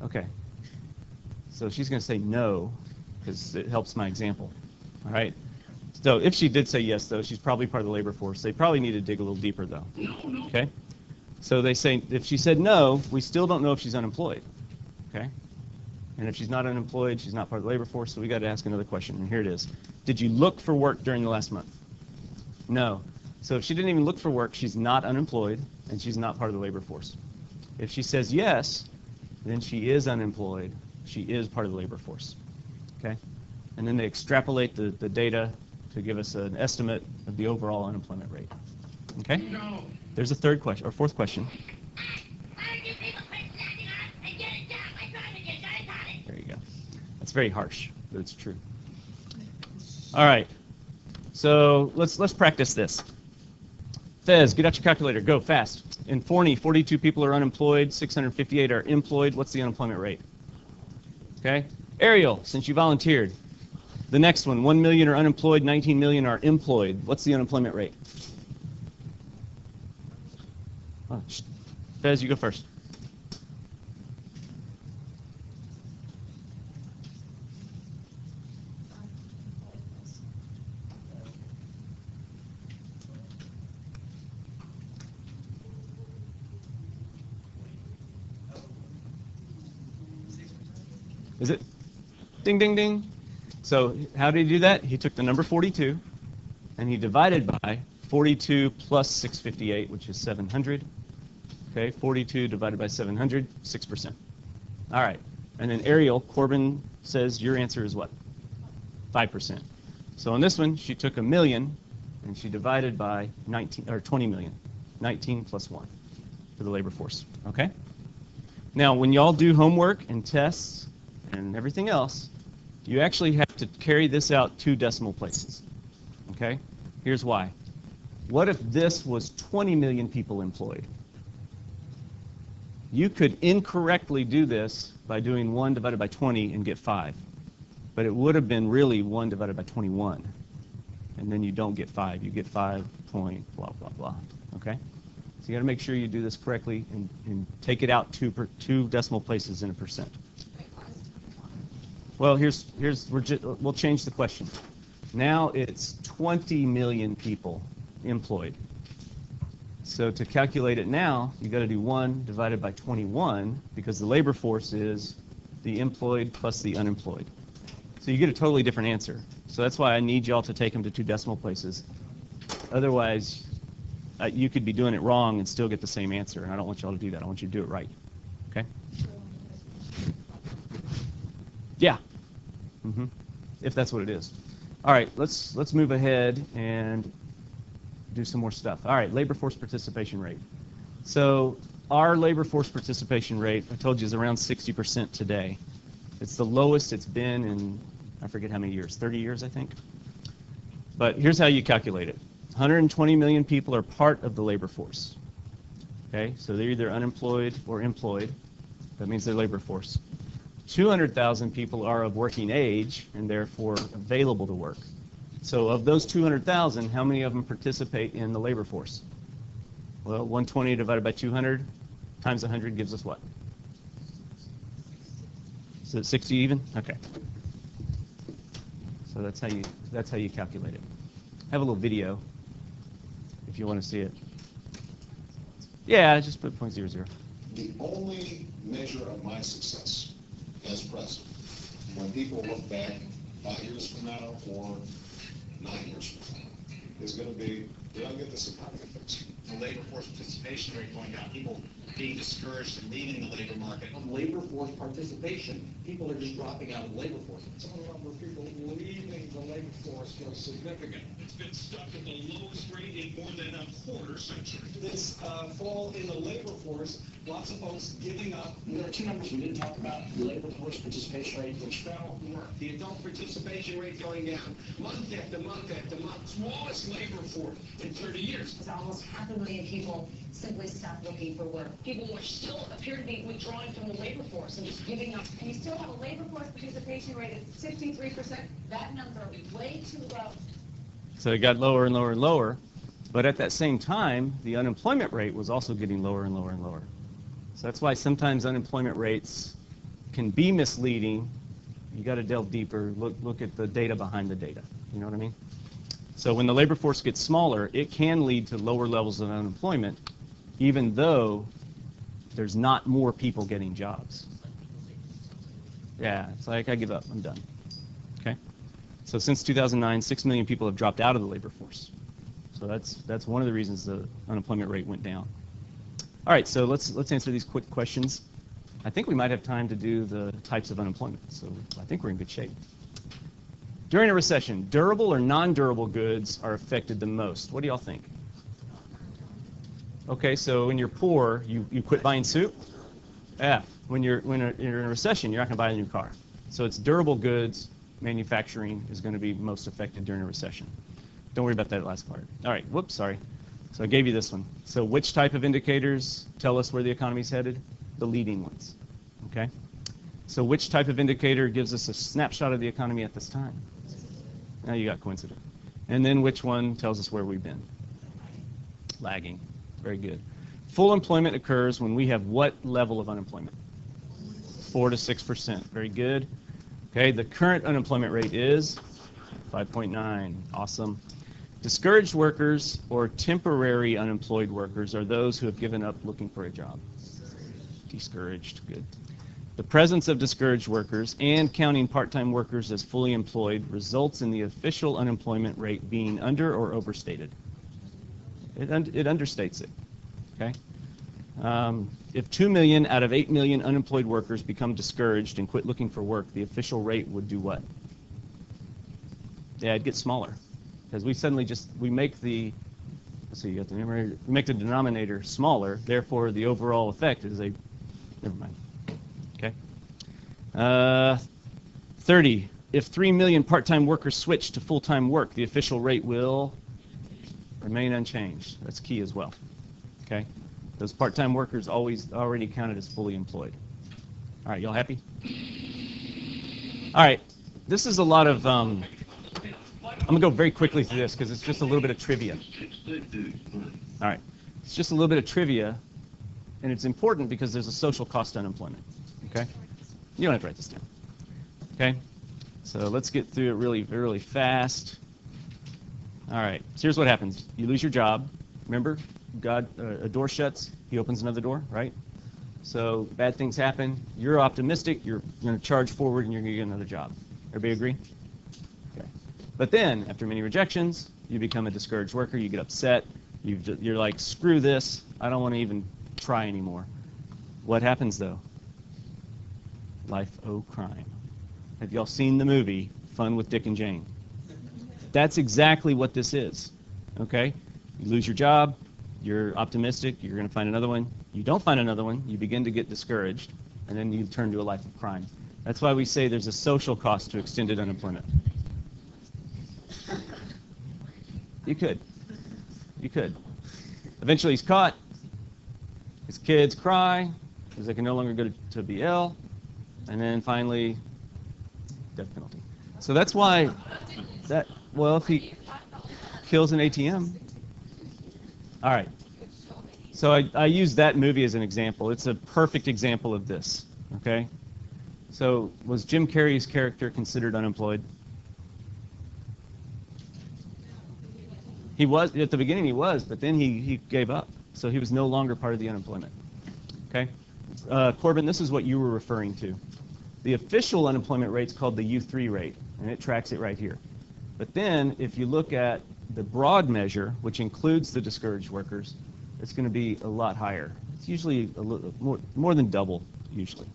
Okay. So she's going to say no, because it helps my example. All right? So if she did say yes, though, she's probably part of the labor force. They probably need to dig a little deeper, though. Okay? So they say if she said no, we still don't know if she's unemployed. Okay? And if she's not unemployed, she's not part of the labor force, so we got to ask another question, and here it is. Did you look for work during the last month? No. So if she didn't even look for work, she's not unemployed, and she's not part of the labor force. If she says yes, then she is unemployed. She is part of the labor force. Okay? And then they extrapolate the data to give us an estimate of the overall unemployment rate. Okay? No. There's a third question, or fourth question. There you go. That's very harsh, but it's true. All right. So let's practice this. Fez, get out your calculator. Go fast. In 42 people are unemployed. 658 are employed. What's the unemployment rate? Okay. Ariel, since you volunteered. The next one, 1 million are unemployed. 19 million are employed. What's the unemployment rate? Oh, Fez, you go first. Is it? Ding, ding, ding. So how did he do that? He took the number 42, and he divided by 42 plus 658, which is 700. Okay, 42 divided by 700, 6%. All right. And then Ariel, Corbin says your answer is what? 5%. So on this one, she took 1 million, and she divided by 20 million. 19 plus 1 for the labor force. Okay? Now, when y'all do homework and tests and everything else, you actually have to carry this out 2 decimal places. Okay? Here's why. What if this was 20 million people employed? You could incorrectly do this by doing 1 divided by 20 and get 5. But it would have been really 1 divided by 21. And then you don't get 5. You get 5 point blah, blah, blah. Okay? So you got to make sure you do this correctly and take it out 2 decimal places in a percent. Well, we'll change the question. Now it's 20 million people employed. So to calculate it now, you got to do 1 divided by 21 because the labor force is the employed plus the unemployed. So you get a totally different answer. So that's why I need y'all to take them to 2 decimal places. Otherwise, you could be doing it wrong and still get the same answer, and I don't want y'all to do that. I want you to do it right. Okay? Yeah. If that's what it is. All right, let's move ahead and do some more stuff. All right, labor force participation rate. So our labor force participation rate, I told you, is around 60% today. It's the lowest it's been in, I forget how many years, 30 years, I think. But here's how you calculate it. 120 million people are part of the labor force. Okay, so they're either unemployed or employed. That means they're labor force. 200,000 people are of working age and therefore available to work. So of those 200,000, how many of them participate in the labor force? Well, 120 divided by 200 times 100 gives us what? Is it 60 even? Okay. So that's how you calculate it. I have a little video if you want to see it. Yeah, just put 0.00. The only measure of my success as president, when people look back 5 years from now or 9 years from now, is going to be, did I get this economy fixed? The labor force participation rate going down, people being discouraged and leaving the labor market. Labor force participation, people are just dropping out of the labor force. Some of the number of people leaving the labor force was significant. It's been stuck at the lowest rate in more than a quarter century. This fall in the labor force, lots of folks giving up. There are 2 numbers we didn't talk about: the labor force participation rate, which fell, The adult participation rate going down month after month after month. Smallest labor force in 30 years. Almost 500,000 people simply stopped looking for work. People were still appear to be withdrawing from the labor force and just giving up. And you still have a labor force participation rate of 63%. That number is way too low. So it got lower and lower and lower. But at that same time, the unemployment rate was also getting lower and lower and lower. So that's why sometimes unemployment rates can be misleading. You got to delve deeper, look at the data behind the data. You know what I mean? So when the labor force gets smaller, it can lead to lower levels of unemployment, even though there's not more people getting jobs. Yeah, it's like, I give up, I'm done. Okay? So since 2009, 6 million people have dropped out of the labor force. So that's one of the reasons the unemployment rate went down. All right, so let's answer these quick questions. I think we might have time to do the types of unemployment, so I think we're in good shape. During a recession, durable or non-durable goods are affected the most. What do y'all think? Okay, so when you're poor, you quit buying soup? Yeah, when you're in a recession, you're not going to buy a new car. So it's durable goods, manufacturing is going to be most affected during a recession. Don't worry about that last part. All right, whoops, sorry. So I gave you this one. So which type of indicators tell us where the economy's headed? The leading ones, okay? So which type of indicator gives us a snapshot of the economy at this time? Now you got coincident. And then which one tells us where we've been? Lagging. Very good. Full employment occurs when we have what level of unemployment? 4 to 6%. Very good. Okay, the current unemployment rate is 5.9. Awesome. Discouraged workers or temporary unemployed workers are those who have given up looking for a job. Discouraged. Good. The presence of discouraged workers and counting part-time workers as fully employed results in the official unemployment rate being under or overstated. It understates it. Okay. If 2 million out of 8 million unemployed workers become discouraged and quit looking for work, the official rate would do what? Yeah, it'd get smaller, because we suddenly we make the, let's see, you got the numerator, we make the denominator smaller. Therefore, the overall effect is a, never mind. Okay. 30. If 3 million part-time workers switch to full-time work, the official rate will remain unchanged. That's key as well. Okay. Those part-time workers already counted as fully employed. All right, y'all happy? All right. This is a lot of. I'm gonna go very quickly through this because it's just a little bit of trivia. All right. It's just a little bit of trivia, and it's important because there's a social cost to unemployment. Okay. You don't have to write this down. Okay. So let's get through it really, really fast. All right. So here's what happens. You lose your job. Remember, God, a door shuts, he opens another door, right? So bad things happen. You're optimistic. You're going to charge forward, and you're going to get another job. Everybody agree? Okay. But then, after many rejections, you become a discouraged worker. You get upset. You're like, screw this. I don't want to even try anymore. What happens, though? Life, oh crime. Have y'all seen the movie Fun with Dick and Jane? That's exactly what this is. Okay? You lose your job. You're optimistic. You're going to find another one. You don't find another one. You begin to get discouraged, and then you turn to a life of crime. That's why we say there's a social cost to extended unemployment. You could. You could. Eventually he's caught. His kids cry because they can no longer go to BL. And then finally, death penalty. So that's why that, well, if he kills an ATM. All right. So I use that movie as an example. It's a perfect example of this. Okay. So was Jim Carrey's character considered unemployed? He was, at the beginning he was, but then he gave up. So he was no longer part of the unemployment. Okay? Corbin, this is what you were referring to. The official unemployment rate is called the U3 rate, and it tracks it right here. But then if you look at the broad measure, which includes the discouraged workers, it's going to be a lot higher. It's usually a little more than double, usually.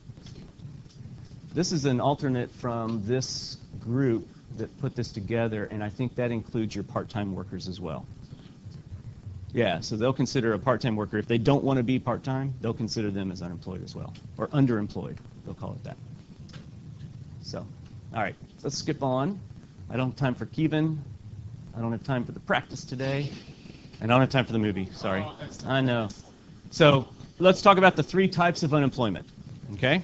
This is an alternate from this group that put this together, and I think that includes your part-time workers as well. Yeah, so they'll consider a part-time worker, if they don't want to be part-time, they'll consider them as unemployed as well, or underemployed, they'll call it that. So, all right, let's skip on. I don't have time for Kevin. I don't have time for the practice today. And I don't have time for the movie, sorry. I know. So let's talk about the 3 types of unemployment, okay?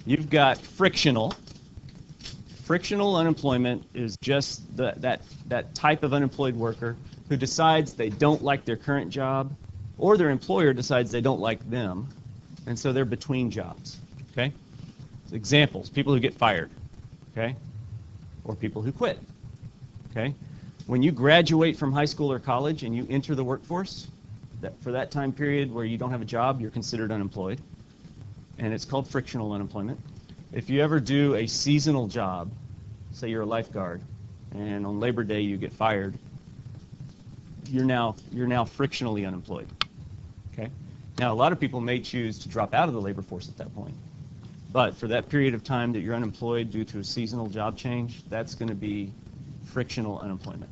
You've got frictional. Frictional unemployment is just that type of unemployed worker who decides they don't like their current job, or their employer decides they don't like them, and so they're between jobs. Okay? So examples, people who get fired, okay? Or people who quit. Okay? When you graduate from high school or college and you enter the workforce, for that time period where you don't have a job, you're considered unemployed. And it's called frictional unemployment. If you ever do a seasonal job, say you're a lifeguard, and on Labor Day you get fired, you're now frictionally unemployed. Okay? Now a lot of people may choose to drop out of the labor force at that point. But for that period of time that you're unemployed due to a seasonal job change, that's going to be frictional unemployment.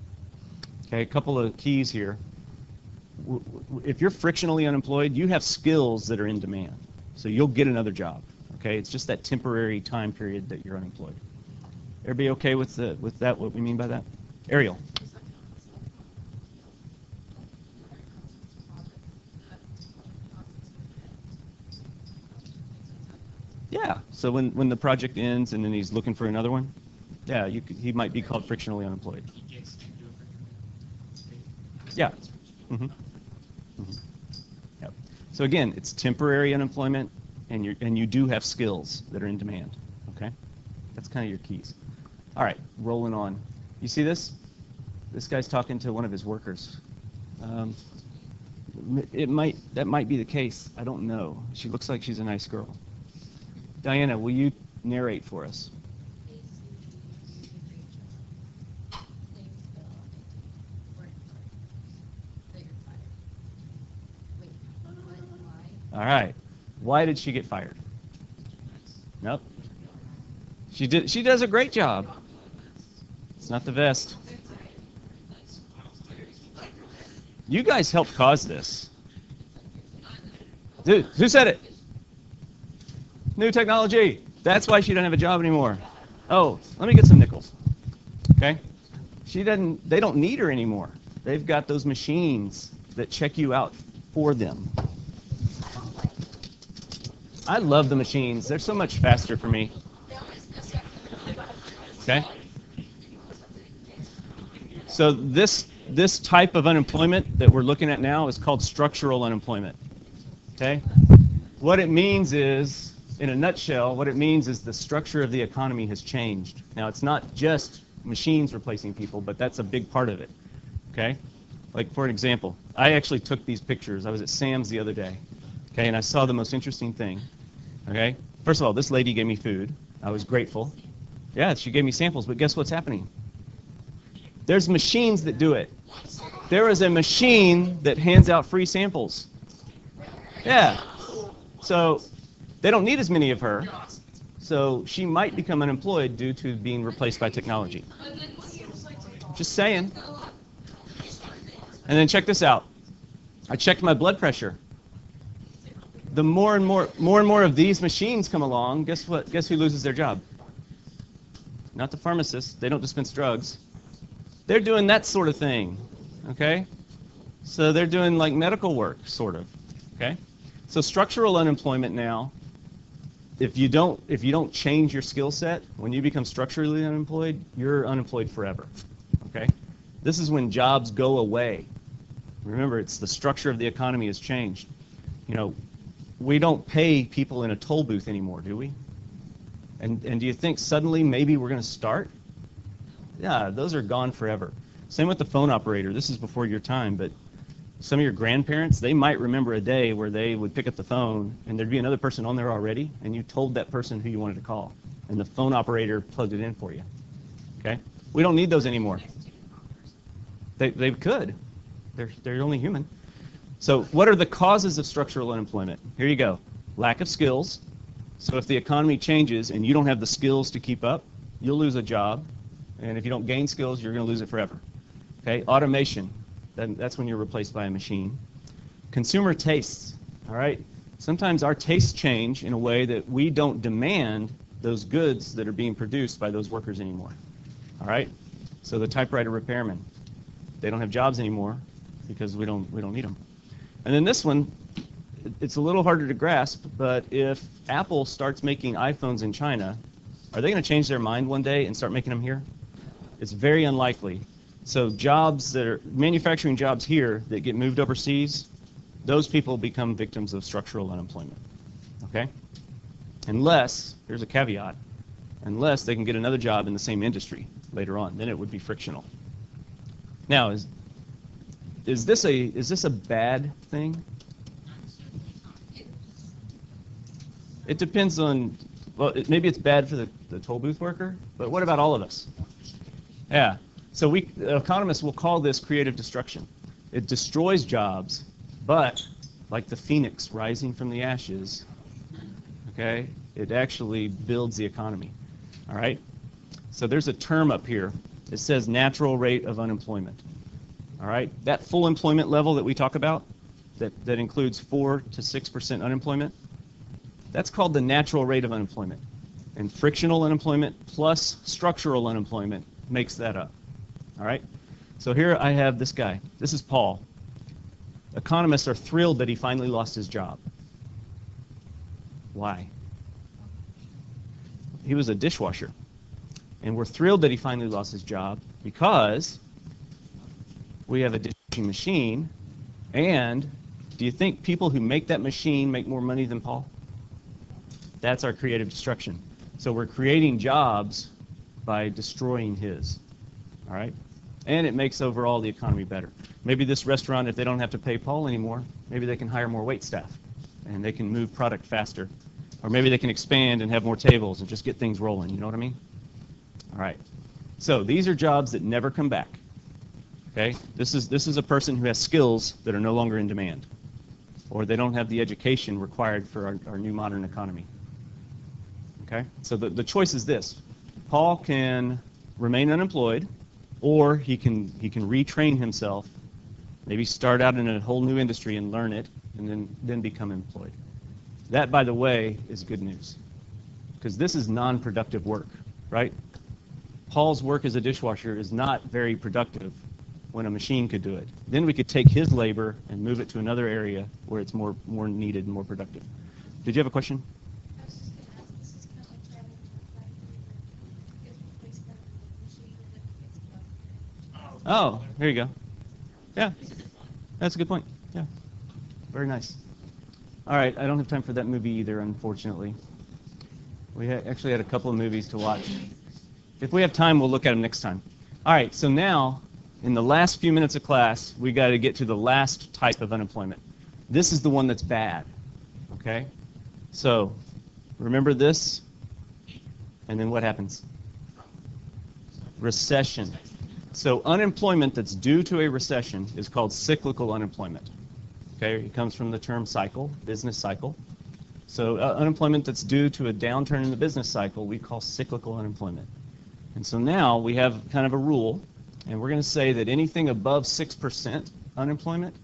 Okay, a couple of keys here. If you're frictionally unemployed, you have skills that are in demand. So you'll get another job. Okay, it's just that temporary time period that you're unemployed. Everybody okay with that? What we mean by that? Ariel. Yeah. So when the project ends and then he's looking for another one, yeah, he might be called frictionally unemployed. Yeah. Mm-hmm. Mm-hmm. Yep. So again, it's temporary unemployment, and you do have skills that are in demand. Okay, that's kind of your keys. All right, rolling on. You see this? This guy's talking to one of his workers. That might be the case. I don't know. She looks like she's a nice girl. Diana, will you narrate for us? All right. Why did she get fired? Nope. She does a great job. It's not the vest. You guys helped cause this. Dude, who said it? New technology. That's why she doesn't have a job anymore. Oh, let me get some nickels. Okay? They don't need her anymore. They've got those machines that check you out for them. I love the machines. They're so much faster for me. Okay? So this type of unemployment that we're looking at now is called structural unemployment. Okay? What it means is, in a nutshell, what it means is the structure of the economy has changed. Now, it's not just machines replacing people, but that's a big part of it. Okay? Like, for example, I actually took these pictures. I was at Sam's the other day. Okay, and I saw the most interesting thing. Okay, first of all, this lady gave me food. I was grateful. Yeah, she gave me samples, but guess what's happening? There's machines that do it. There is a machine that hands out free samples. Yeah. So they don't need as many of her. So she might become unemployed due to being replaced by technology. Just saying. And then check this out. I checked my blood pressure. The more and more of these machines come along, guess what? Guess who loses their job? Not the pharmacists. They don't dispense drugs. They're doing that sort of thing. Okay? So they're doing like medical work, sort of. Okay? So structural unemployment now, if you don't change your skill set, when you become structurally unemployed, you're unemployed forever. Okay? This is when jobs go away. Remember, it's the structure of the economy has changed. You know, we don't pay people in a toll booth anymore, do we? And do you think suddenly maybe we're going to start? Yeah, those are gone forever. Same with the phone operator. This is before your time, but some of your grandparents, they might remember a day where they would pick up the phone and there'd be another person on there already, and you told that person who you wanted to call, and the phone operator plugged it in for you. Okay? We don't need those anymore. They could. They're only human. So what are the causes of structural unemployment? Here you go. Lack of skills. So if the economy changes and you don't have the skills to keep up, you'll lose a job. And if you don't gain skills, you're going to lose it forever. Okay? Automation. That's when you're replaced by a machine. Consumer tastes. All right? Sometimes our tastes change in a way that we don't demand those goods that are being produced by those workers anymore. All right? So the typewriter repairmen, they don't have jobs anymore because we don't need them. And then this one, it's a little harder to grasp, but if Apple starts making iPhones in China, are they going to change their mind one day and start making them here? It's very unlikely. So jobs that are manufacturing jobs here that get moved overseas, those people become victims of structural unemployment. Okay? Unless, here's a caveat, unless they can get another job in the same industry later on, then it would be frictional. Now, is this a bad thing? It depends on, well, maybe it's bad for the toll booth worker, but what about all of us? Yeah. So economists will call this creative destruction. It destroys jobs, but like the phoenix rising from the ashes, okay, it actually builds the economy. All right? So there's a term up here. It says natural rate of unemployment. All right? That full employment level that we talk about, that includes 4 to 6% unemployment, that's called the natural rate of unemployment. And frictional unemployment plus structural unemployment makes that up. All right? So here I have this guy. This is Paul. Economists are thrilled that he finally lost his job. Why? He was a dishwasher. And we're thrilled that he finally lost his job because we have a dishwashing machine. And do you think people who make that machine make more money than Paul? That's our creative destruction. So we're creating jobs by destroying his. All right? And it makes overall the economy better. Maybe this restaurant, if they don't have to pay Paul anymore, maybe they can hire more wait staff and they can move product faster. Or maybe they can expand and have more tables and just get things rolling. You know what I mean? All right. So these are jobs that never come back. Okay? This is a person who has skills that are no longer in demand, or they don't have the education required for our new modern economy. Okay? So the choice is this. Paul can remain unemployed, or he can retrain himself, maybe start out in a whole new industry and learn it, and then become employed. That, by the way, is good news, because this is non-productive work, right? Paul's work as a dishwasher is not very productive when a machine could do it. Then we could take his labor and move it to another area where it's more needed and more productive. Did you have a question? I was just going to ask, this is kind of like traveling to a factory where it's replaced by a machine and then it gets done. Oh, there you go. Yeah, that's a good point. Yeah, very nice. All right, I don't have time for that movie either, unfortunately. We actually had a couple of movies to watch. If we have time, we'll look at them next time. All right, so now, in the last few minutes of class, we got to get to the last type of unemployment. This is the one that's bad, okay? So, remember this, and then what happens? Recession. So unemployment that's due to a recession is called cyclical unemployment. Okay, it comes from the term cycle, business cycle. So unemployment that's due to a downturn in the business cycle, we call cyclical unemployment. And so now we have kind of a rule, and we're going to say that anything above 6% unemployment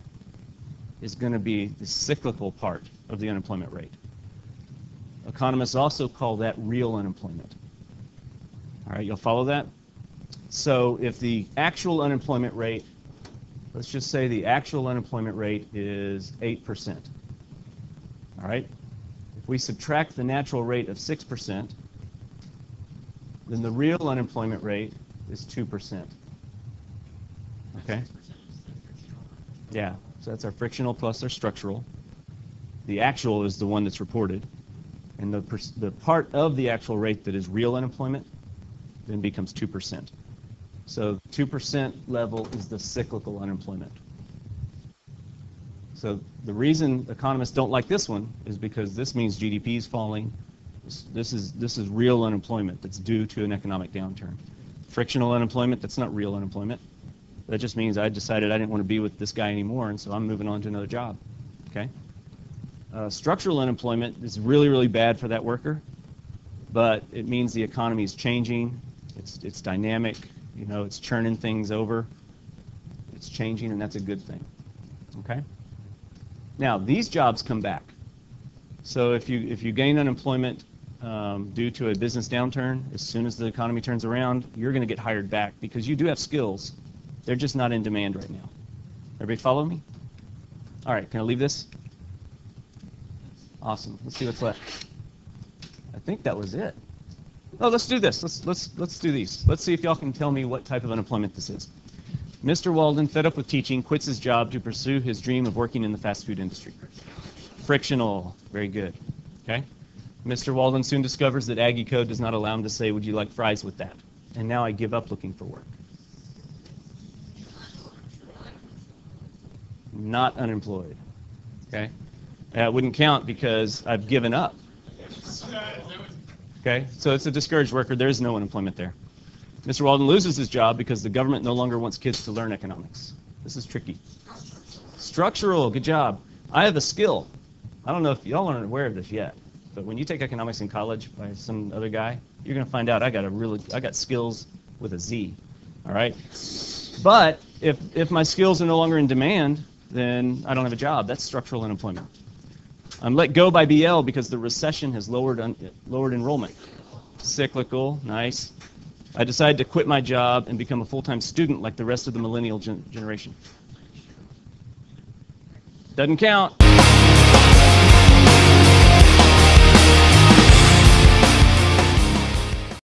is going to be the cyclical part of the unemployment rate. Economists also call that real unemployment. All right, you'll follow that? So if the actual unemployment rate, let's just say the actual unemployment rate is 8%. All right? If we subtract the natural rate of 6%, then the real unemployment rate is 2%. Okay? Yeah, so that's our frictional plus our structural. The actual is the one that's reported. And the part of the actual rate that is real unemployment then becomes 2%. So 2% level is the cyclical unemployment. So the reason economists don't like this one is because this means GDP is falling. This is real unemployment that's due to an economic downturn. Frictional unemployment, that's not real unemployment. That just means I decided I didn't want to be with this guy anymore, and so I'm moving on to another job. Okay? Structural unemployment is really, really bad for that worker, but it means the economy is changing. It's dynamic. You know, it's churning things over. It's changing, and that's a good thing. Okay? Now, these jobs come back. So if you gain unemployment due to a business downturn, as soon as the economy turns around, you're going to get hired back because you do have skills. They're just not in demand right now. Everybody follow me? All right, can I leave this? Awesome. Let's see what's left. I think that was it. Oh, let's do this. Let's do these. Let's see if y'all can tell me what type of unemployment this is. Mr. Walden, fed up with teaching, quits his job to pursue his dream of working in the fast food industry. Frictional. Very good. Okay? Mr. Walden soon discovers that Aggie code does not allow him to say, would you like fries with that? And now I give up looking for work. Not unemployed. Okay? That wouldn't count because I've given up. Okay? So it's a discouraged worker. There is no unemployment there. Mr. Walden loses his job because the government no longer wants kids to learn economics. This is tricky. Structural. Good job. I have a skill. I don't know if y'all aren't aware of this yet, but when you take economics in college by some other guy, you're going to find out I got skills with a Z. All right? But if my skills are no longer in demand, then I don't have a job. That's structural unemployment. I'm let go by BL because the recession has lowered enrollment. Cyclical, nice. I decided to quit my job and become a full-time student like the rest of the millennial generation. Doesn't count.